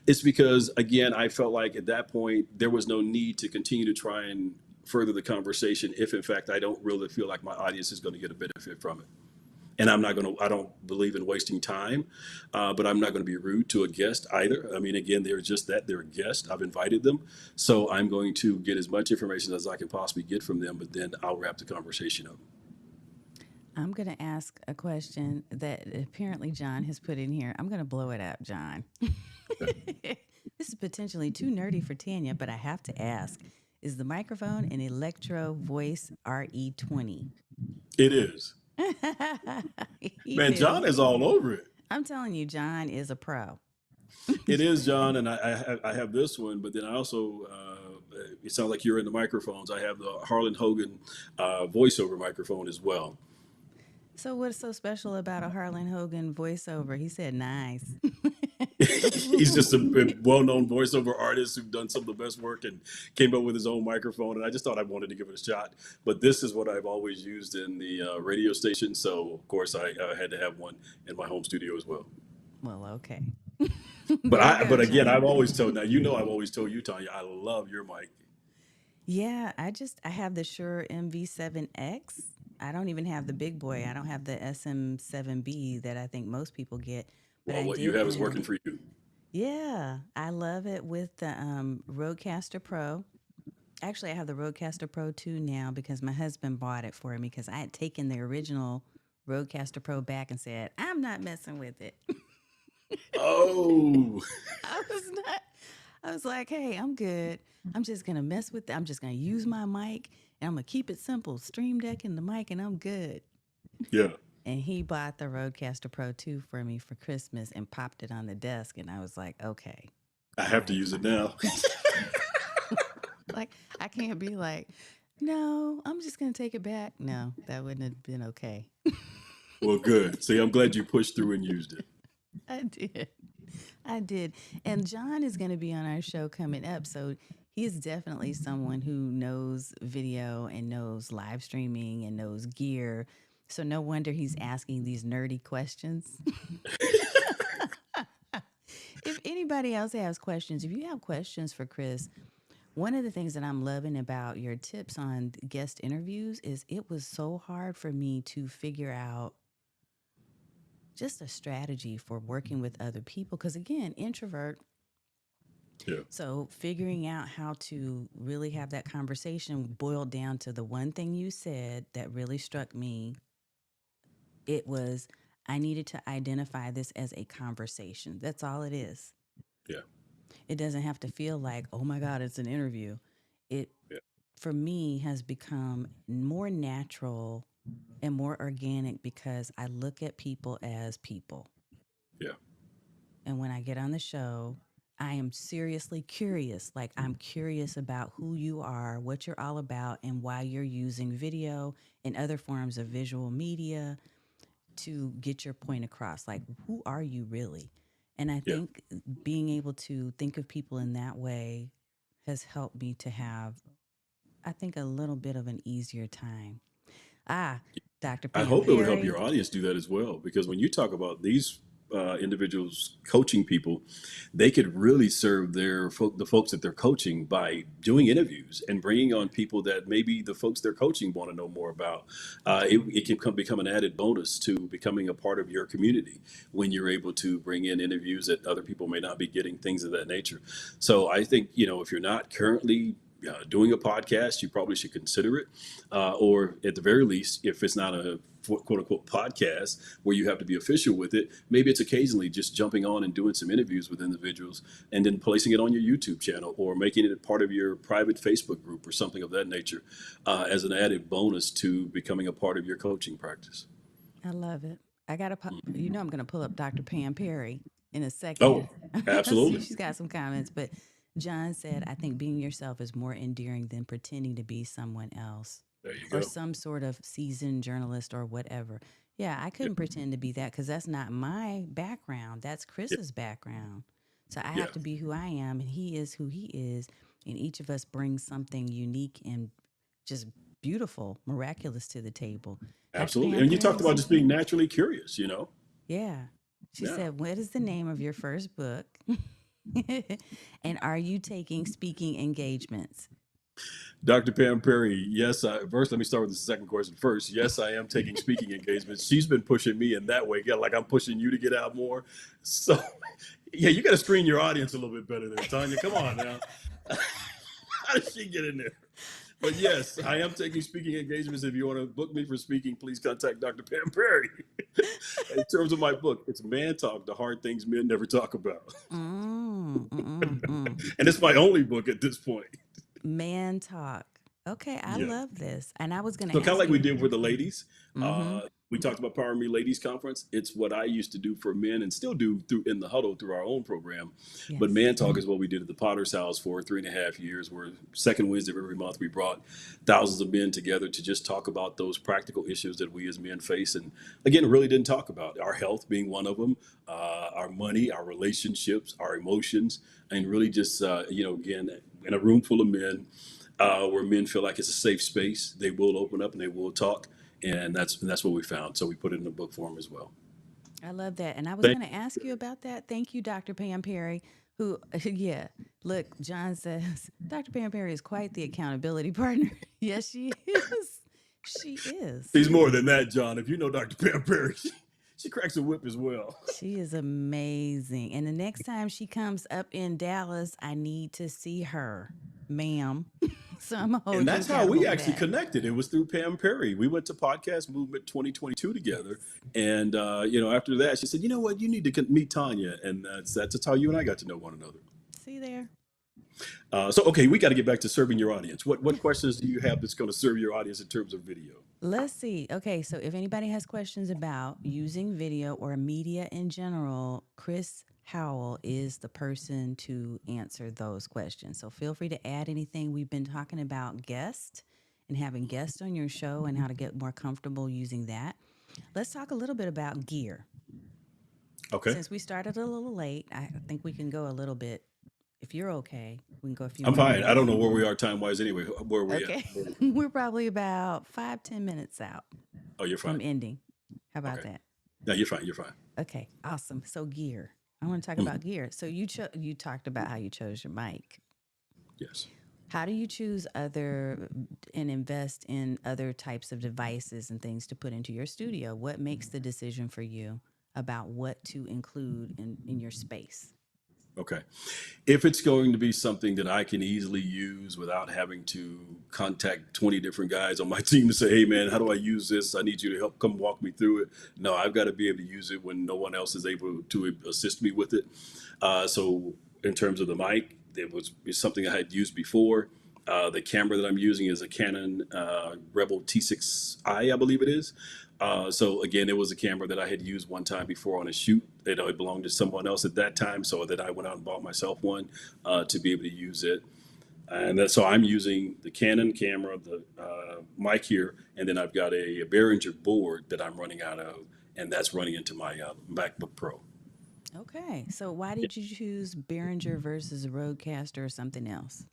It's because, again, I felt like at that point, there was no need to continue to try and further the conversation if, in fact, I don't really feel like my audience is going to get a benefit from it. And I don't believe in wasting time, but I'm not going to be rude to a guest either. I mean, again, they're just that. They're a guest. I've invited them. So I'm going to get as much information as I can possibly get from them, but then I'll wrap the conversation up. I'm going to ask a question that apparently John has put in here. I'm going to blow it up, John. This is potentially too nerdy for Tanya, but I have to ask. Is the microphone an Electro Voice RE20? It is. Man, John is all over it. I'm telling you, John is a pro. It is, John, and I have this one, but then I also, it sounds like you're in the microphones. I have the Harlan Hogan voiceover microphone as well. So what's so special about a Harlan Hogan voiceover? He said nice. He's just a well-known voiceover artist who's done some of the best work and came up with his own microphone. And I just thought I wanted to give it a shot. But this is what I've always used in the radio station. So, of course, I had to have one in my home studio as well. Well, okay. There you go, But again, John. I've always told, now, you know, I've always told you, Tanya, I love your mic. Yeah, I have the Shure MV7X. I don't even have the big boy. I don't have the SM7B that I think most people get, but Well, I what you did have is end working up. for you. Yeah, I love it with the Rodecaster Pro. Actually, I have the Rodecaster Pro 2 now because my husband bought it for me because I had taken the original Rodecaster Pro back and said, I'm not messing with it. Oh, I was not. I was like, hey, I'm good. I'm just gonna mess with it. I'm just gonna use my mic and I'm gonna keep it simple. Stream deck in the mic and I'm good. yeah. And he bought the Rodecaster Pro 2 for me for Christmas and popped it on the desk. And I was like, okay, I all have to right, use it fine. now. Like, I can't be like, no, I'm just gonna take it back. No, that wouldn't have been okay. Well, good. See, I'm glad you pushed through and used it. I did. I did. And John is going to be on our show coming up. So he is definitely someone who knows video and knows live streaming and knows gear. So no wonder he's asking these nerdy questions. If anybody else has questions, if you have questions for Chris, one of the things that I'm loving about your tips on guest interviews is it was so hard for me to figure out just a strategy for working with other people. Because again, introvert. Yeah. So figuring out how to really have that conversation boiled down to the one thing you said that really struck me. It was I needed to identify this as a conversation. That's all it is. Yeah. It doesn't have to feel like, oh my God, it's an interview. It, Yeah. for me, has become more natural and more organic because I look at people as people. Yeah. And when I get on the show, I am seriously curious. Like, I'm curious about who you are, what you're all about, and why you're using video and other forms of visual media to get your point across. Like, who are you really? And I Yeah. think being able to think of people in that way has helped me to have, I think, a little bit of an easier time. Ah, Dr. I Pam hope it would help Perry. your audience do that as well, because when you talk about these individuals coaching people, they could really serve the folks that they're coaching by doing interviews and bringing on people that maybe the folks they're coaching want to know more about. It can become an added bonus to becoming a part of your community when you're able to bring in interviews that other people may not be getting, things of that nature. So I think, you know, if you're not currently doing a podcast, you probably should consider it. Or at the very least, if it's not a quote unquote podcast where you have to be official with it, maybe it's occasionally just jumping on and doing some interviews with individuals and then placing it on your YouTube channel or making it part of your private Facebook group or something of that nature as an added bonus to becoming a part of your coaching practice. I love it. I got to, I'm going to pull up Dr. Pam Perry in a second. Oh, See, absolutely. she's got some comments, but John said, I think being yourself is more endearing than pretending to be someone else There you or go. some sort of seasoned journalist or whatever. Yeah, I Yeah. couldn't pretend to be that because that's not my background. That's Yeah. Chris's background. So I Yeah. have to be who I am, and he is who he is. And each of us brings something unique and just beautiful, miraculous to the table. Dr. Absolutely. Pam And you talked Perry, about just being naturally curious, you know? yeah. She Yeah. said, what is the name of your first book? And are you taking speaking engagements? Dr. Pam Perry, yes, first let me start with the second question first. Yes, I am taking speaking engagements. She's been pushing me in that way, yeah, like I'm pushing you to get out more. So, yeah, you got to screen your audience a little bit better there, Tanya. Come on now. How did she get in there? But yes, I am taking speaking engagements. If you want to book me for speaking, please contact Dr. Pam Perry. In terms of my book, it's Man Talk, the hard things men never talk about. Mm, mm, mm, mm. And it's my only book at this point. Man talk. Okay, I Yeah. love this. And I was going to So kind of ask like we you. did for the ladies. Mm-hmm. We talked about Power Me Ladies Conference. It's what I used to do for men and still do through in the huddle through our own program. But Yes. Man Talk is what we did at the Potter's House for 3.5 years. Where second Wednesday of every month we brought thousands of men together to just talk about those practical issues that we as men face, and again, really didn't talk about our health being one of them, our money, our relationships, our emotions, and really just again in a room full of men where men feel like it's a safe space. They will open up and they will talk, and that's what we found. So we put it in the book form as well. I love that. And I was Thank going to ask you about that. Thank you, Dr. Pam Perry, who, yeah, look, John says, Dr. Pam Perry is quite the accountability partner. Yes, she is. She is. She's more than that, John. If you know Dr. Pam Perry, she cracks a whip as well. She is amazing. And the next time she comes up in Dallas, I need to see her, ma'am. So I'm going to And hold you that's how accountable we for actually that. connected. It was through Pam Perry. We went to Podcast Movement 2022 together, Yes. and after that, she said, "You know what? You need to meet Tanya," and that's how you and I got to know one another. See there? So, okay, we got to get back to serving your audience. What questions do you have that's going to serve your audience in terms of video? Let's see. Okay, so if anybody has questions about using video or media in general, Chris Howell is the person to answer those questions. So feel free to add anything. We've been talking about guests and having guests on your show and how to get more comfortable using that. Let's talk a little bit about gear. Okay, Since we started a little late, I think we can go a little bit. If you're okay, we can go a few I'm more fine. I don't minutes. know where we are time wise anyway. Where are we at? Okay. We're probably about 5, 10 minutes out Oh, you're from fine. ending. How about Okay. that? No, you're fine. You're fine. Okay, awesome. So gear. I want to talk Mhm. about gear. So you talked about how you chose your mic. Yes. How do you choose other and invest in other types of devices and things to put into your studio? What makes the decision for you about what to include in your space? Okay. If it's going to be something that I can easily use without having to contact 20 different guys on my team to say, hey, man, how do I use this? I need you to help come walk me through it. No, I've got to be able to use it when no one else is able to assist me with it. So, in terms of the mic, it's something I had used before. The camera that I'm using is a Canon Rebel T6i, I believe it is. So again, it was a camera that I had used one time before on a shoot. It belonged to someone else at that time, so that I went out and bought myself one to be able to use it. So I'm using the Canon camera, the mic here, and then I've got a Behringer board that I'm running out of, and that's running into my MacBook Pro. Okay, so why did you choose Behringer versus Rodecaster or something else?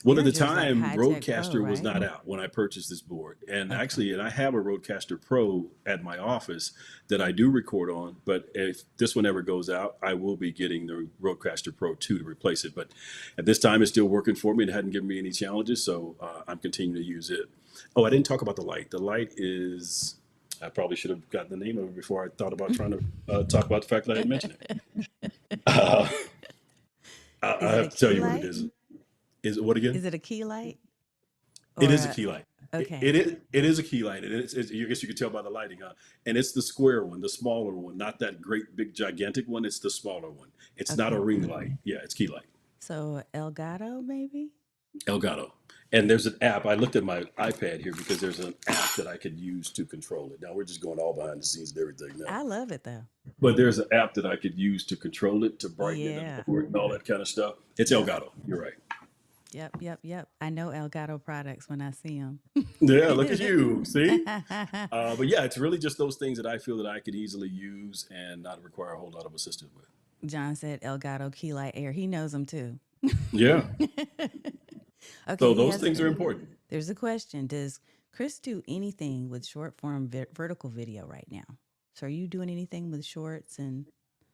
Well, at the Behringer is like time, high tech pro, Roadcaster was right? not out when I purchased this board. Okay. And I have a Roadcaster Pro at my office that I do record on. But if this one ever goes out, I will be getting the Roadcaster Pro 2 to replace it. But at this time, it's still working for me and it hadn't given me any challenges. So I'm continuing to use it. Oh, I didn't talk about the light. The light is, I probably should have gotten the name of it before I thought about trying to talk about the fact that I didn't mention it. Uh, I Is it a have to tell key you what it light? is. Is it what again? Is it a key light It or is a a, key light. okay? It is a key light, and I guess you could tell by the lighting, huh? And it's the square one, the smaller one, not that great big gigantic one. It's the smaller one. It's not a Okay. ring light. Yeah, it's key light. So Elgato, maybe? Elgato. And there's an app. I looked at my iPad here because there's an app that I could use to control it. Now we're just going all behind the scenes and everything now. I love it though. But there's an app that I could use to control it, to brighten it and Yeah. lower it and all that kind of stuff. It's Yep. Elgato. You're right. Yep. I know Elgato products when I see them. Yeah, look at you. See? But yeah, it's really just those things that I feel that I could easily use and not require a whole lot of assistance with. John said Elgato Key Light Air. He knows them too. Yeah. Okay, So he those has. things are important. There's a question. Does Chris do anything with short form vertical video right now? So are you doing anything with shorts and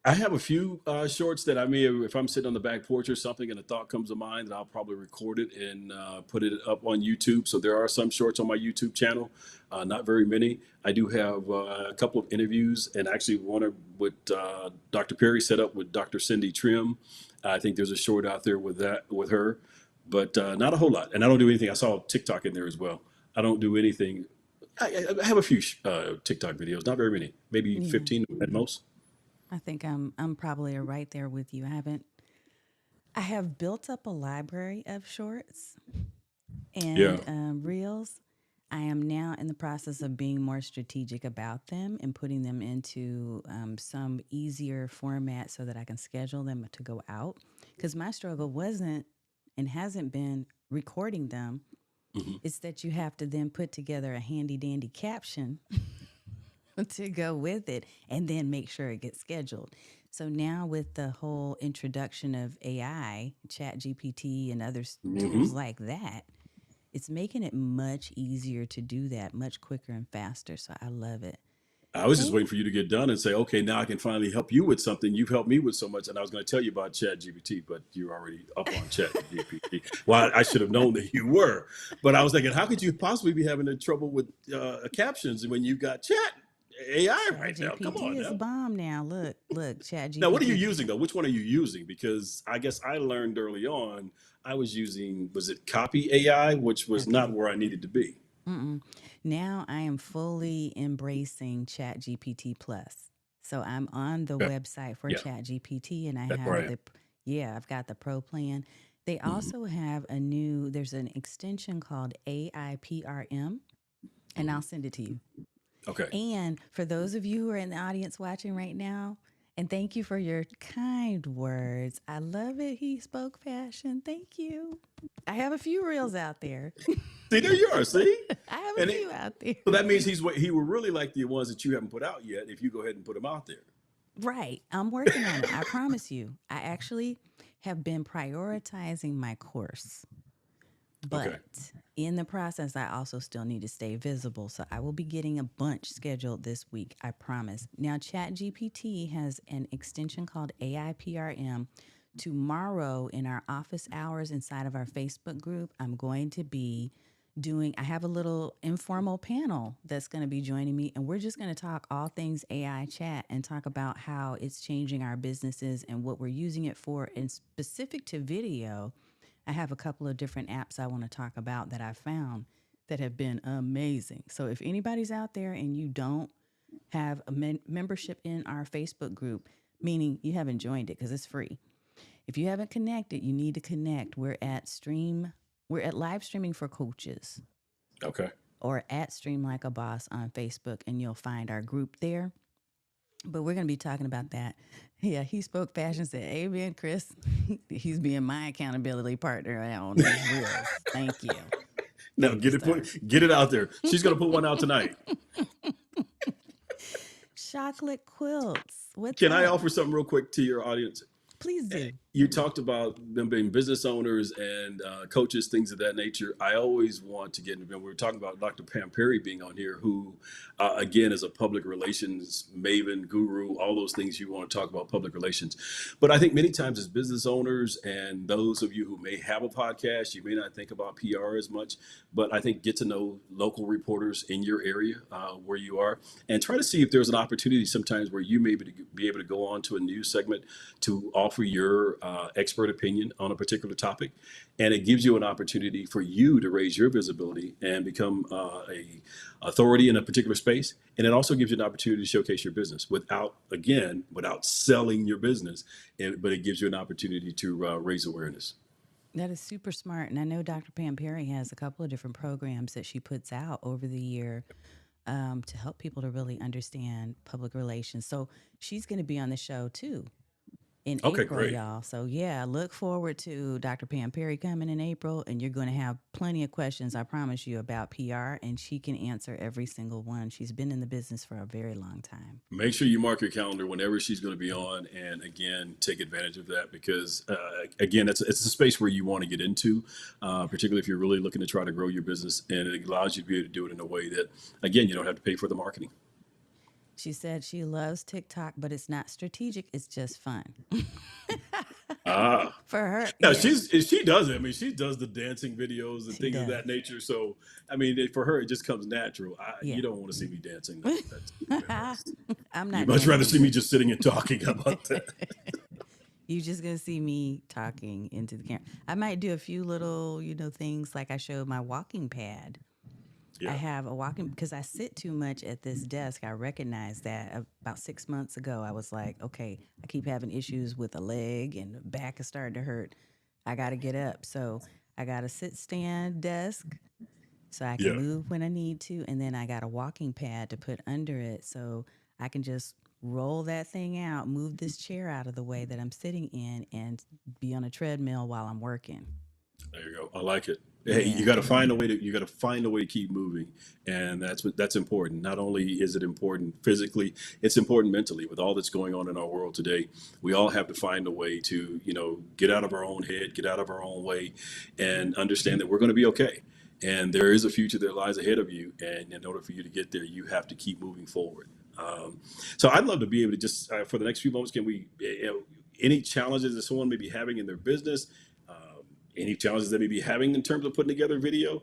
I have a few shorts that I may, if I'm sitting on the back porch or something and a thought comes to mind, that I'll probably record it and put it up on YouTube. So there are some shorts on my YouTube channel, not very many. I do have a couple of interviews, and actually one with Dr. Perry set up with Dr. Cindy Trim. I think there's a short out there with her, but not a whole lot. And I don't do anything. I saw TikTok in there as well. I don't do anything. I have a few TikTok videos, not very many, maybe yeah? 15 at most. I think I'm probably right there with you. I have built up a library of shorts Yeah. and reels. I am now in the process of being more strategic about them and putting them into some easier format so that I can schedule them to go out. Because my struggle wasn't and hasn't been recording them. Mhm. It's that you have to then put together a handy dandy caption to go with it and then make sure it gets scheduled. So now with the whole introduction of AI, Chat GPT and other tools Hmm. like that, it's making it much easier to do that, much quicker and faster. So I love it. I was just Thank waiting for you to get done and say, okay, now I can finally help you with something. You've helped me with so much. And I was going to tell you about Chat GPT, but you're already up on Chat GPT. Well, I should have known that you were. But I was thinking, how could you possibly be having trouble with captions when you've got Chat AI Chat right now? Come GPT on is now. bomb now. Look, Chat Now, what are you GPT. using though? Which one are you using? Because I guess I learned early on I was using, was it Copy AI, which was not Okay. where I needed to be. Mm-mm. Now I am fully embracing Chat GPT Plus. So I'm on the Okay. website for Yeah, Chat GPT and I that's have right. the, yeah, I've got the pro plan. They Mhm. also have there's an extension called AIPRM, and I'll Mhm. send it to you. Okay. And for those of you who are in the audience watching right now, and thank you for your kind words. I love it. He spoke passion. Thank you. I have a few reels out there. See, there you are. See? I have a And few out there. so that means he will really like the ones that you haven't put out yet if you go ahead and put them out there. Right. I'm working on it. I promise you. I actually have been prioritizing my course. Okay. But in the process, I also still need to stay visible. So I will be getting a bunch scheduled this week, I promise. Now, ChatGPT has an extension called AIPRM. Tomorrow, in our office hours inside of our Facebook group, I'm going to be I have a little informal panel that's going to be joining me, and we're just going to talk all things AI chat and talk about how it's changing our businesses and what we're using it for. And specific to video, I have a couple of different apps I want to talk about that I found that have been amazing. So if anybody's out there and you don't have a membership in our Facebook group, meaning you haven't joined it because it's free. If you haven't connected, you need to connect. We're at live streaming for coaches Okay. or at Stream Like a Boss on Facebook, and you'll find our group there. But we're going to be talking about that. Yeah, he spoke fashion, said, Amen, Chris. He's being my accountability partner on these reels. Thank you. Now Thank you, sir. get it out there. She's gonna put one out tonight. Chocolate quilts. What's Can I up? offer something real quick to your audience? Please do. You talked about them being business owners and coaches, things of that nature. I always want to get into. We were talking about Dr. Pam Perry being on here, who, again, is a public relations maven, guru, all those things you want to talk about public relations. But I think many times as business owners and those of you who may have a podcast, you may not think about PR as much, but I think get to know local reporters in your area where you are and try to see if there's an opportunity sometimes where you may be able to go on to a news segment to offer your expert opinion on a particular topic, and it gives you an opportunity for you to raise your visibility and become a authority in a particular space, and it also gives you an opportunity to showcase your business without selling your business, but it gives you an opportunity to raise awareness. That is super smart. And I know Dr. Pam Perry has a couple of different programs that she puts out over the year to help people to really understand public relations. So she's going to be on the show too in Okay, April, great. y'all. So yeah, look forward to Dr. Pam Perry coming in April, and you're going to have plenty of questions, I promise you, about PR, and she can answer every single one. She's been in the business for a very long time. Make sure you mark your calendar whenever she's going to be on, and again, take advantage of that because again, it's a space where you want to get into, particularly if you're really looking to try to grow your business, and it allows you to be able to do it in a way that, again, you don't have to pay for the marketing. She said she loves TikTok, but it's not strategic. It's just fun. Ah, For her, now yes, she does it. I mean, she does the dancing videos and she things of does. that nature. So, I mean, for her, it just comes natural. You Yeah. don't want to see me dancing. That's too embarrassed. I'm You not much rather dancing see me either. just sitting and talking. How about that? You just gonna see me talking into the camera. I might do a few little, things like I showed my walking pad. I Yeah. have a walking because I sit too much at this desk. I recognized that about 6 months ago. I was like, okay, I keep having issues with a leg and the back is starting to hurt. I got to get up. So I got a sit stand desk so I can Yeah. move when I need to. And then I got a walking pad to put under it so I can just roll that thing out, move this chair out of the way that I'm sitting in, and be on a treadmill while I'm working. There you go. I like it. Hey, Yeah. you got to find a way to keep moving, and that's important. Not only is it important physically, it's important mentally. With all that's going on in our world today, we all have to find a way to get out of our own head, get out of our own way, and understand that we're going to be okay. And there is a future that lies ahead of you, and in order for you to get there, you have to keep moving forward. Um, so I'd love to be able to just for the next few moments, can we any challenges that someone may be having in their business, any challenges they may be having in terms of putting together video?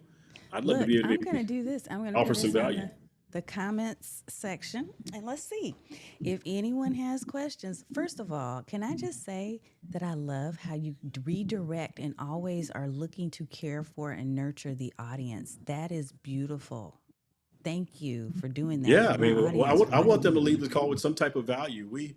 I'd love to Look, be able to I'm going to maybe do this. I'm going to put offer some this in value. the comments section, and let's see if anyone has questions. First of all, can I just say that I love how you redirect and always are looking to care for and nurture the audience. That is beautiful. Thank you for doing that Yeah, for I my mean, audience, I right? want them to leave the call with some type of value. We,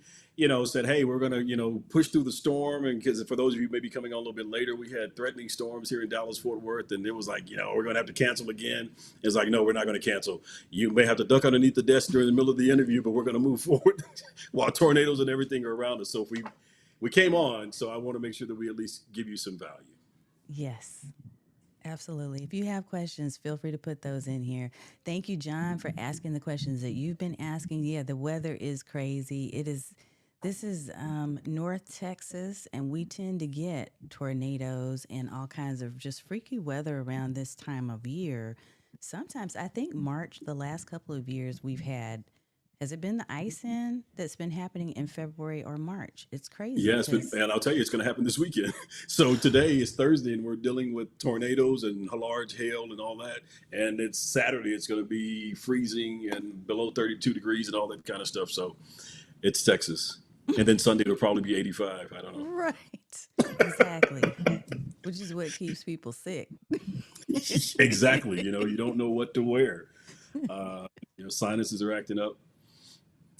said, hey, we're going to, push through the storm. And because for those of you maybe coming on a little bit later, we had threatening storms here in Dallas, Fort Worth. And it was like, we're going to have to cancel again. It's like, no, we're not going to cancel. You may have to duck underneath the desk during the middle of the interview, but we're going to move forward while tornadoes and everything are around us. So if we came on, so I want to make sure that we at least give you some value. Yes. Absolutely. If you have questions, feel free to put those in here. Thank you, John, for asking the questions that you've been asking. Yeah, the weather is crazy. This is North Texas, and we tend to get tornadoes and all kinds of just freaky weather around this time of year. Sometimes I think March, the last couple of years, we've had, has it been the ice in that's been happening in February or March? It's crazy Yes, because, and I'll tell you, it's going to happen this weekend. So today is Thursday, and we're dealing with tornadoes and large hail and all that. And it's Saturday; it's going to be freezing and below 32 degrees and all that kind of stuff. So it's Texas, and then Sunday it'll probably be 85. I don't know. right, exactly, which is what keeps people sick. Exactly. You don't know what to wear. Sinuses are acting up.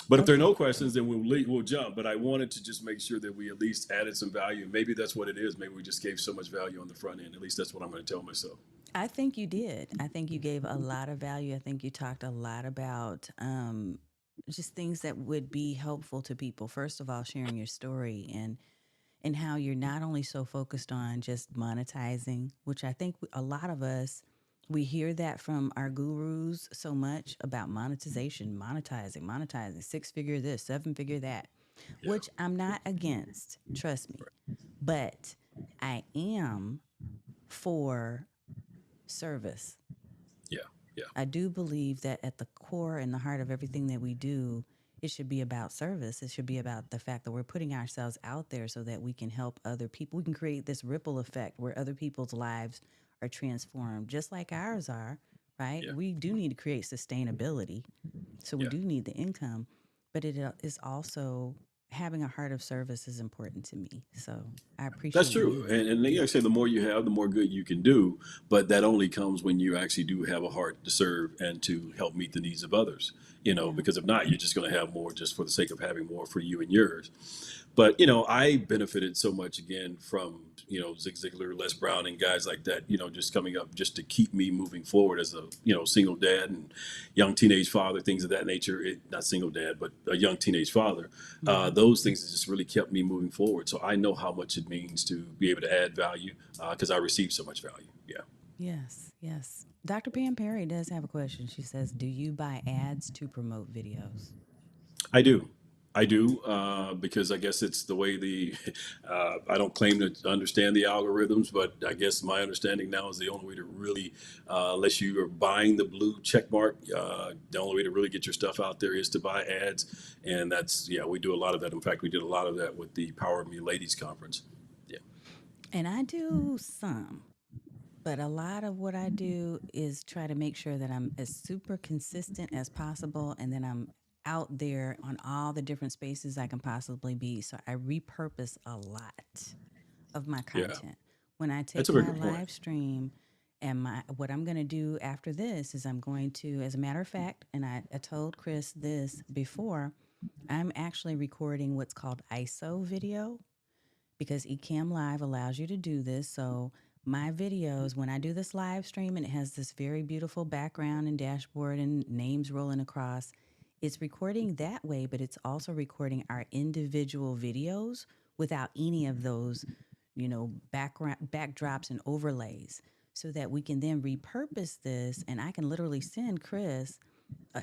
But if there are Okay. no questions, then we'll jump. But I wanted to just make sure that we at least added some value. Maybe that's what it is. Maybe we just gave so much value on the front end. At least that's what I'm going to tell myself. I think you did. I think you gave a lot of value. I think you talked a lot about just things that would be helpful to people. First of all, sharing your story and how you're not only so focused on just monetizing, which I think a lot of us we hear that from our gurus so much about monetization, monetizing, six figure this, seven figure that, Yeah. which I'm not against, trust me. But I am for service. Yeah. Yeah. I do believe that at the core and the heart of everything that we do, it should be about service. It should be about the fact that we're putting ourselves out there so that we can help other people. We can create this ripple effect where other people's lives are transformed, just like ours are, right? Yeah. We do need to create sustainability. So we Yeah. do need the income, but it is also having a heart of service is important to me. So I That's appreciate you true. doing that. And like I say, the more you have, the more good you can do. But that only comes when you actually do have a heart to serve and to help meet the needs of others. Yeah. Because if not, you're just going to have more just for the sake of having more for you and yours. But I benefited so much again from Zig Ziglar, Les Brown, and guys like that. Just coming up just to keep me moving forward as a single dad and young teenage father, things of that nature. Not single dad, but a young teenage father. Mm-hmm. Those things that just really kept me moving forward. So I know how much it means to be able to add value because I received so much value. Yeah. Yes, yes. Dr. Pam Perry does have a question. She says, do you buy ads to promote videos? I do. I do because I guess it's the way I don't claim to understand the algorithms, but I guess my understanding now is the only way to really, unless you are buying the blue check mark, the only way to really get your stuff out there is to buy ads. And that's, yeah, we do a lot of that. In fact, we did a lot of that with the Power of Me Ladies Conference. Yeah. And I do some, but a lot of what I do is try to make sure that I'm as super consistent as possible and then I'm out there on all the different spaces I can possibly be. So I repurpose a lot of my Yeah. content. When I That's a take very my good point. live stream and my what I'm going to do after this is I'm going to, as a matter of fact, and I told Chris this before, I'm actually recording what's called ISO video because Ecamm Live allows you to do this. So my videos, when I do this live stream and it has this very beautiful background and dashboard and names rolling across, it's recording that way, but it's also recording our individual videos without any of those, background backdrops and overlays so that we can then repurpose this and I can literally send Chris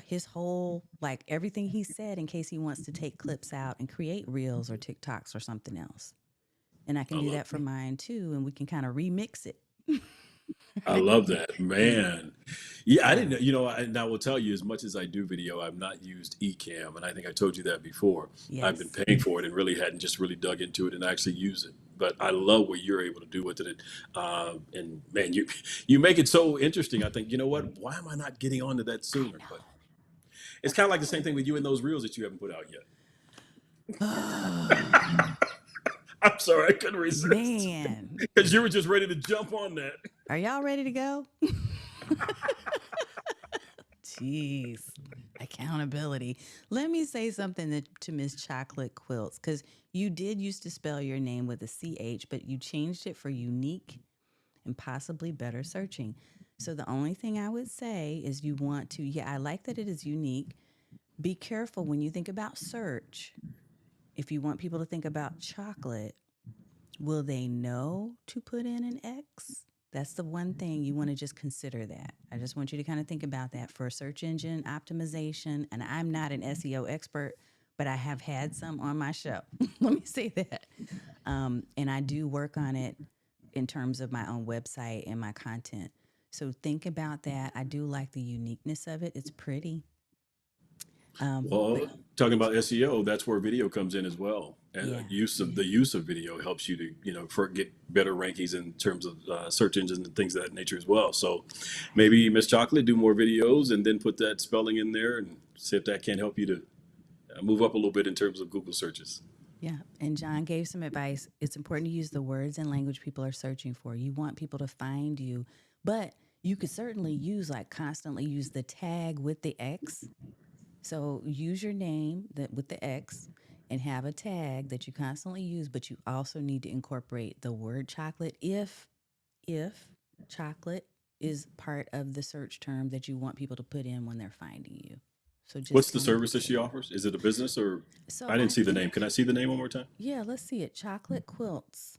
his whole like everything he said in case he wants to take clips out and create reels or TikToks or something else. And I can I do love that for mine too, and we can kind of remix it. I love that, man. Yeah, I didn't So, know, and I will tell you, as much as I do video, I've not used Ecamm, and I think I told you that before. I've been yes. paying for it and really hadn't just really dug into it and actually use it. But I love what you're able to do with it. And man, you make it so interesting. I think, you know what? Why am I not getting onto that I sooner? But it's kind of like the same know. thing with you and those reels that you haven't put out yet. Oh, I'm sorry, I couldn't resist man. because you were just ready to jump on that. Are y'all ready to go? Jeez. Accountability. Let me say something to Miss Chocolate Quilts, because you did used to spell your name with a CH, but you changed it for unique and possibly better searching. So the only thing I would say is you want to, yeah, I like that it is unique. Be careful when you think about search. If you want people to think about chocolate, will they know to put in an X? That's the one thing you want to just consider that. I just want you to kind of think about that for search engine optimization. And I'm not an SEO expert, but I have had some on my show. Let me say that. And I do work on it in terms of my own website and my content. So think about that. I do like the uniqueness of it. It's pretty. But Well, talking about SEO, that's where video comes in as well. And yeah, use of video helps you to, get better rankings in terms of search engines and things of that nature as well. So maybe Miss Chocolate do more videos and then put that spelling in there and see if that can help you to move up a little bit in terms of Google searches. yeah. And John gave some advice. It's important to use the words and language people are searching for. You want people to find you, but you could certainly use, like, constantly use the tag with the X. So use your name that with the X and have a tag that you constantly use, but you also need to incorporate the word chocolate if chocolate is part of the search term that you want people to put in when they're finding you. So just What's the kind of service that she consider. offers? Is it a business or So I didn't I see the name. think, Can I see the name one more time? yeah, let's see it. Chocolate quilts.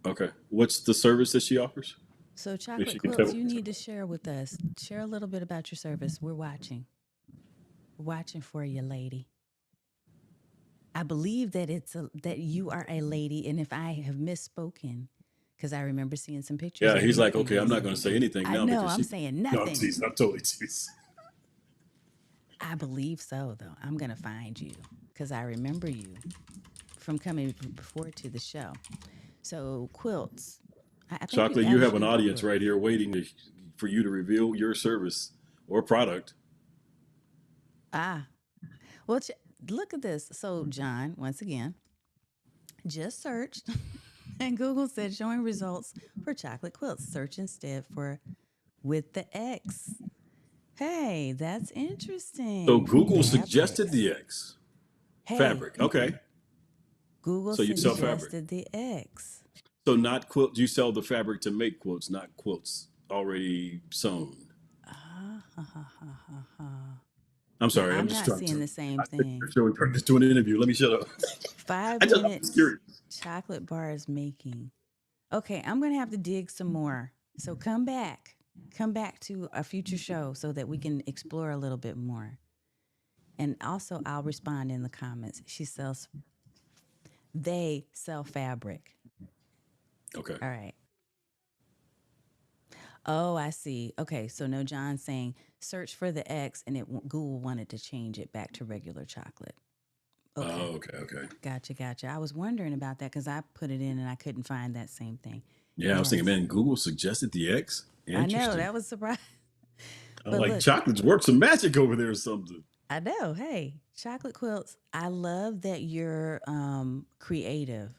Okay. What's the service that she offers? So If chocolate she can tell quilts, me. you need to share with us. Share a little bit about your service. We're watching. We're watching for you, lady. I believe that that you are a lady, and if I have misspoken, because I remember seeing some pictures Yeah, of he's you like, okay, I'm not previously. going to say anything I now know because I'm she. saying No, I'm nothing. teasing. I'm totally teasing. I believe so, though. I'm gonna find you because I remember you from coming before to the show. So quilts. I think you Chocolate, you have an actually do audience quilt. right here waiting for you to reveal your service or product. Ah, well, look at this. So John, once again, just searched, and Google said showing results for chocolate quilts. Search instead for with the X. Hey, that's So interesting. Google suggested Fabrics. the X Hey, fabric. Okay. Google So you sell fabric. suggested the X. So not quilt. You sell the fabric to make quilts, not quilts already sewn. Ah, ha, ha, ha, ha, ha. I'm Now, sorry. I'm I'm just not trying seeing to. the same I think you're thing. showing. I'm just doing an interview. Let me shut up. Five I'm just minutes curious. chocolate bars making. Okay, I'm going to have to dig some more. So come back. Come back to a future show so that we can explore a little bit more. And also, I'll respond in the comments. They sell fabric. Okay. All right. Oh, I see. Okay, so no, John's saying search for the X, and Google wanted to change it back to regular chocolate. Okay, Oh, okay. Okay. gotcha, gotcha. I was wondering about that because I put it in and I couldn't find that same thing. Yeah, I was thinking, Yes, man, Google suggested the X. I know Interesting. that was surprising. I'm But like, look, chocolates work some magic over there or something. I know. Hey, chocolate quilts. I love that you're creative.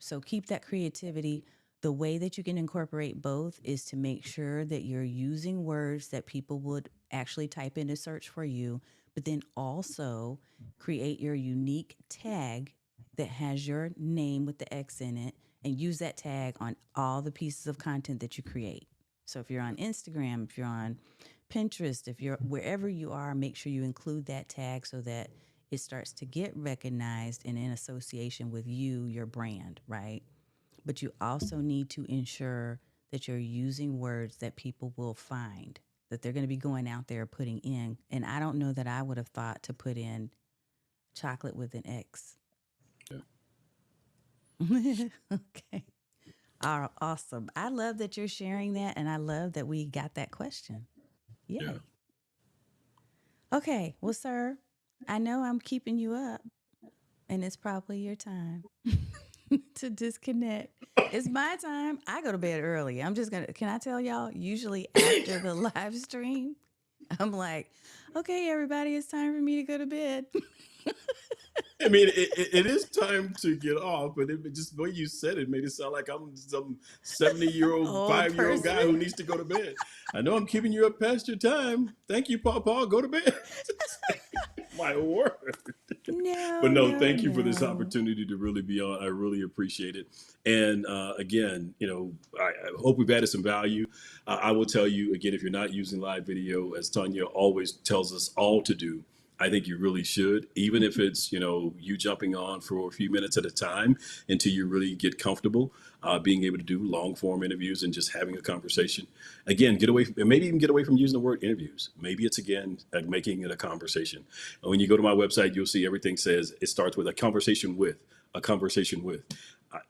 So keep that creativity. The way that you can incorporate both is to make sure that you're using words that people would actually type into search for you, but then also create your unique tag that has your name with the X in it and use that tag on all the pieces of content that you create. So if you're on Instagram, if you're on Pinterest, if you're wherever you are, make sure you include that tag so that it starts to get recognized and in association with you, your brand, right? But you also need to ensure that you're using words that people will find, that they're going to be going out there putting in. And I don't know that I would have thought to put in chocolate with an X. Yeah. Okay. Awesome. I love that you're sharing that, and I love that we got that question. Yeah. Yay. Okay. Well, sir, I know I'm keeping you up, and it's probably your time to disconnect. It's my time. I go to bed early. I'm just going to, can I tell y'all? Usually after the live stream, I'm like, okay, everybody, it's time for me to go to bed. I mean, it is time to get off, but just the way you said it made it sound like I'm some 70-year-old, Old 5-year-old guy who person. needs to go to bed. I know I'm keeping you up past your time. Thank you, Papa. Go to bed. My word. But No, no, no, thank you for this no. opportunity to really be on. I really appreciate it. And again, I hope we've added some value. I will tell you again, if you're not using live video, as Tanya always tells us all to do, I think you really should, even if it's you jumping on for a few minutes at a time until you really get comfortable being able to do long form interviews and just having a conversation. Again, get away from, maybe even get away from using the word interviews. Maybe it's again like making it a conversation. When you go to my website, you'll see everything says it starts with a conversation with,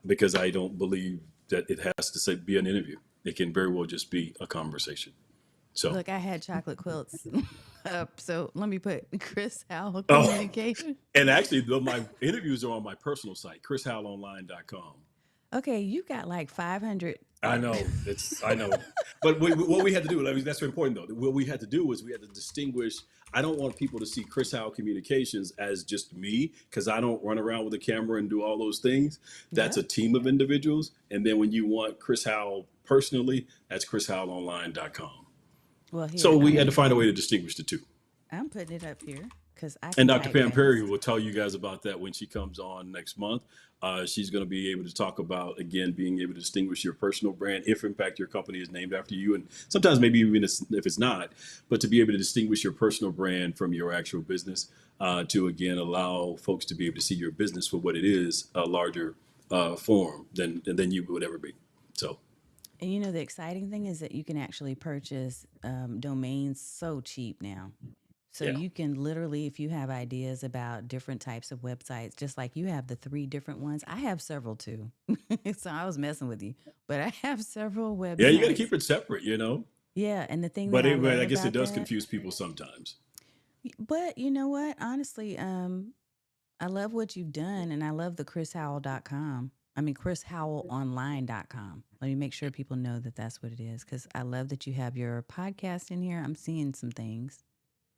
because I don't believe that it has to say be an interview. It can very well just be a conversation. So. Look, I had chocolate quilts up. So let me put Chris Howell Oh, communication. and actually, though, my interviews are on my personal site, chrishowellonline.com. Okay, you got like 500. I know I know, but what we had to do, I mean, that's very important though. What we had to do was we had to distinguish. I don't want people to see Chris Howell Communications as just me because I don't run around with a camera and do all those things. That's a Yep. team of individuals, and then when you want Chris Howell personally, that's chrishowellonline.com. Well, here, So we had to find a way to distinguish the two. I'm putting it up here because I And can Dr. type Pam Perry fast. will tell you guys about that when she comes on next month. She's going to be able to talk about, again, being able to distinguish your personal brand, if in fact your company is named after you. And sometimes maybe even if it's not, but to be able to distinguish your personal brand from your actual business, to again allow folks to be able to see your business for what it is, a larger form than you would ever be. So, And the exciting thing is that you can actually purchase domains so cheap now. So yeah. you can literally, if you have ideas about different types of websites, just like you have the three different ones, I have several too. So I was messing with you, but I have several Yeah, you got to websites. keep it separate. Yeah. And the thing that But, I but love I guess it about does that, confuse people sometimes. but you know what? Honestly, I love what you've done and I love the chrishowell.com. I mean, chrishowellonline.com. Let me make sure people know that that's what it is because I love that you have your podcast in here. I'm seeing some things.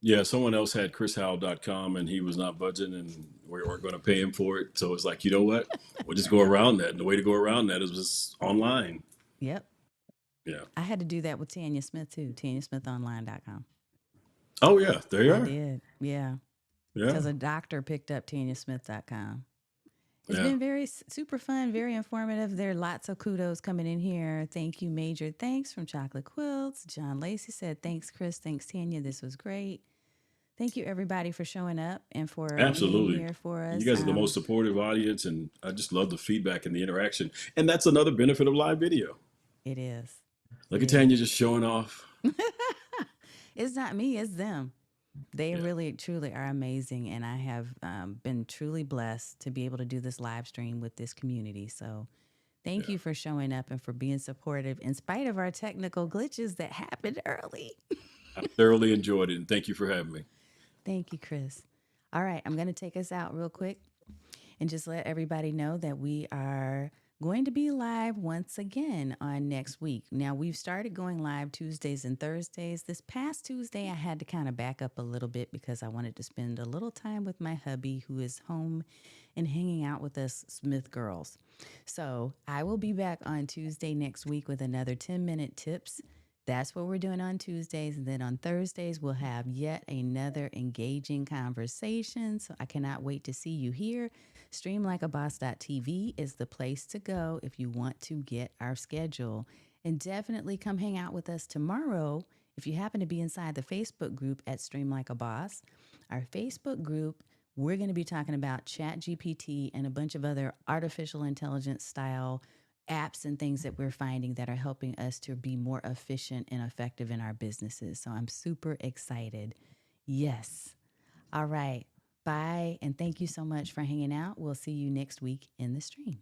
Yeah, someone else had chrishowell.com and he was not budging and we weren't going to pay him for it. So it's like, you know what? We'll just go around that. And the way to go around that is just online. Yep. Yeah. I had to do that with Tanya Smith too, tanyasmithonline.com. Oh, yeah. There you I are. did. Yeah. Yeah. Because a doctor picked up tanyasmith.com. It's Yeah. been very super fun, very informative. There are lots of kudos coming in here. Thank you, Major. Thanks from Chocolate Quilts. John Lacey said, thanks, Chris. Thanks, Tanya. This was great. Thank you, everybody, for showing up and for being Absolutely. here for You us. guys are the most supportive audience. And I just love the feedback and the interaction. And that's another benefit of live video. It is. Look It at Tanya is. just showing off. It's not me, it's them. They Yeah. really, truly are amazing. And I have been truly blessed to be able to do this live stream with this community. So thank Yeah. you for showing up and for being supportive in spite of our technical glitches that happened early. I thoroughly enjoyed it. And thank you for having me. Thank you, Chris. All right, I'm going to take us out real quick and just let everybody know that we are going to be live once again on next week. Now, we've started going live Tuesdays and Thursdays. This past Tuesday, I had to kind of back up a little bit because I wanted to spend a little time with my hubby who is home and hanging out with us Smith girls. So I will be back on Tuesday next week with another 10-minute tips. That's what we're doing on Tuesdays. And then on Thursdays, we'll have yet another engaging conversation. So I cannot wait to see you here. StreamLikeAboss.tv is the place to go if you want to get our schedule. And definitely come hang out with us tomorrow if you happen to be inside the Facebook group at Stream Like a Boss. Our Facebook group, we're going to be talking about ChatGPT and a bunch of other artificial intelligence style apps and things that we're finding that are helping us to be more efficient and effective in our businesses. So I'm super excited. Yes. All right. Bye. And thank you so much for hanging out. We'll see you next week in the stream.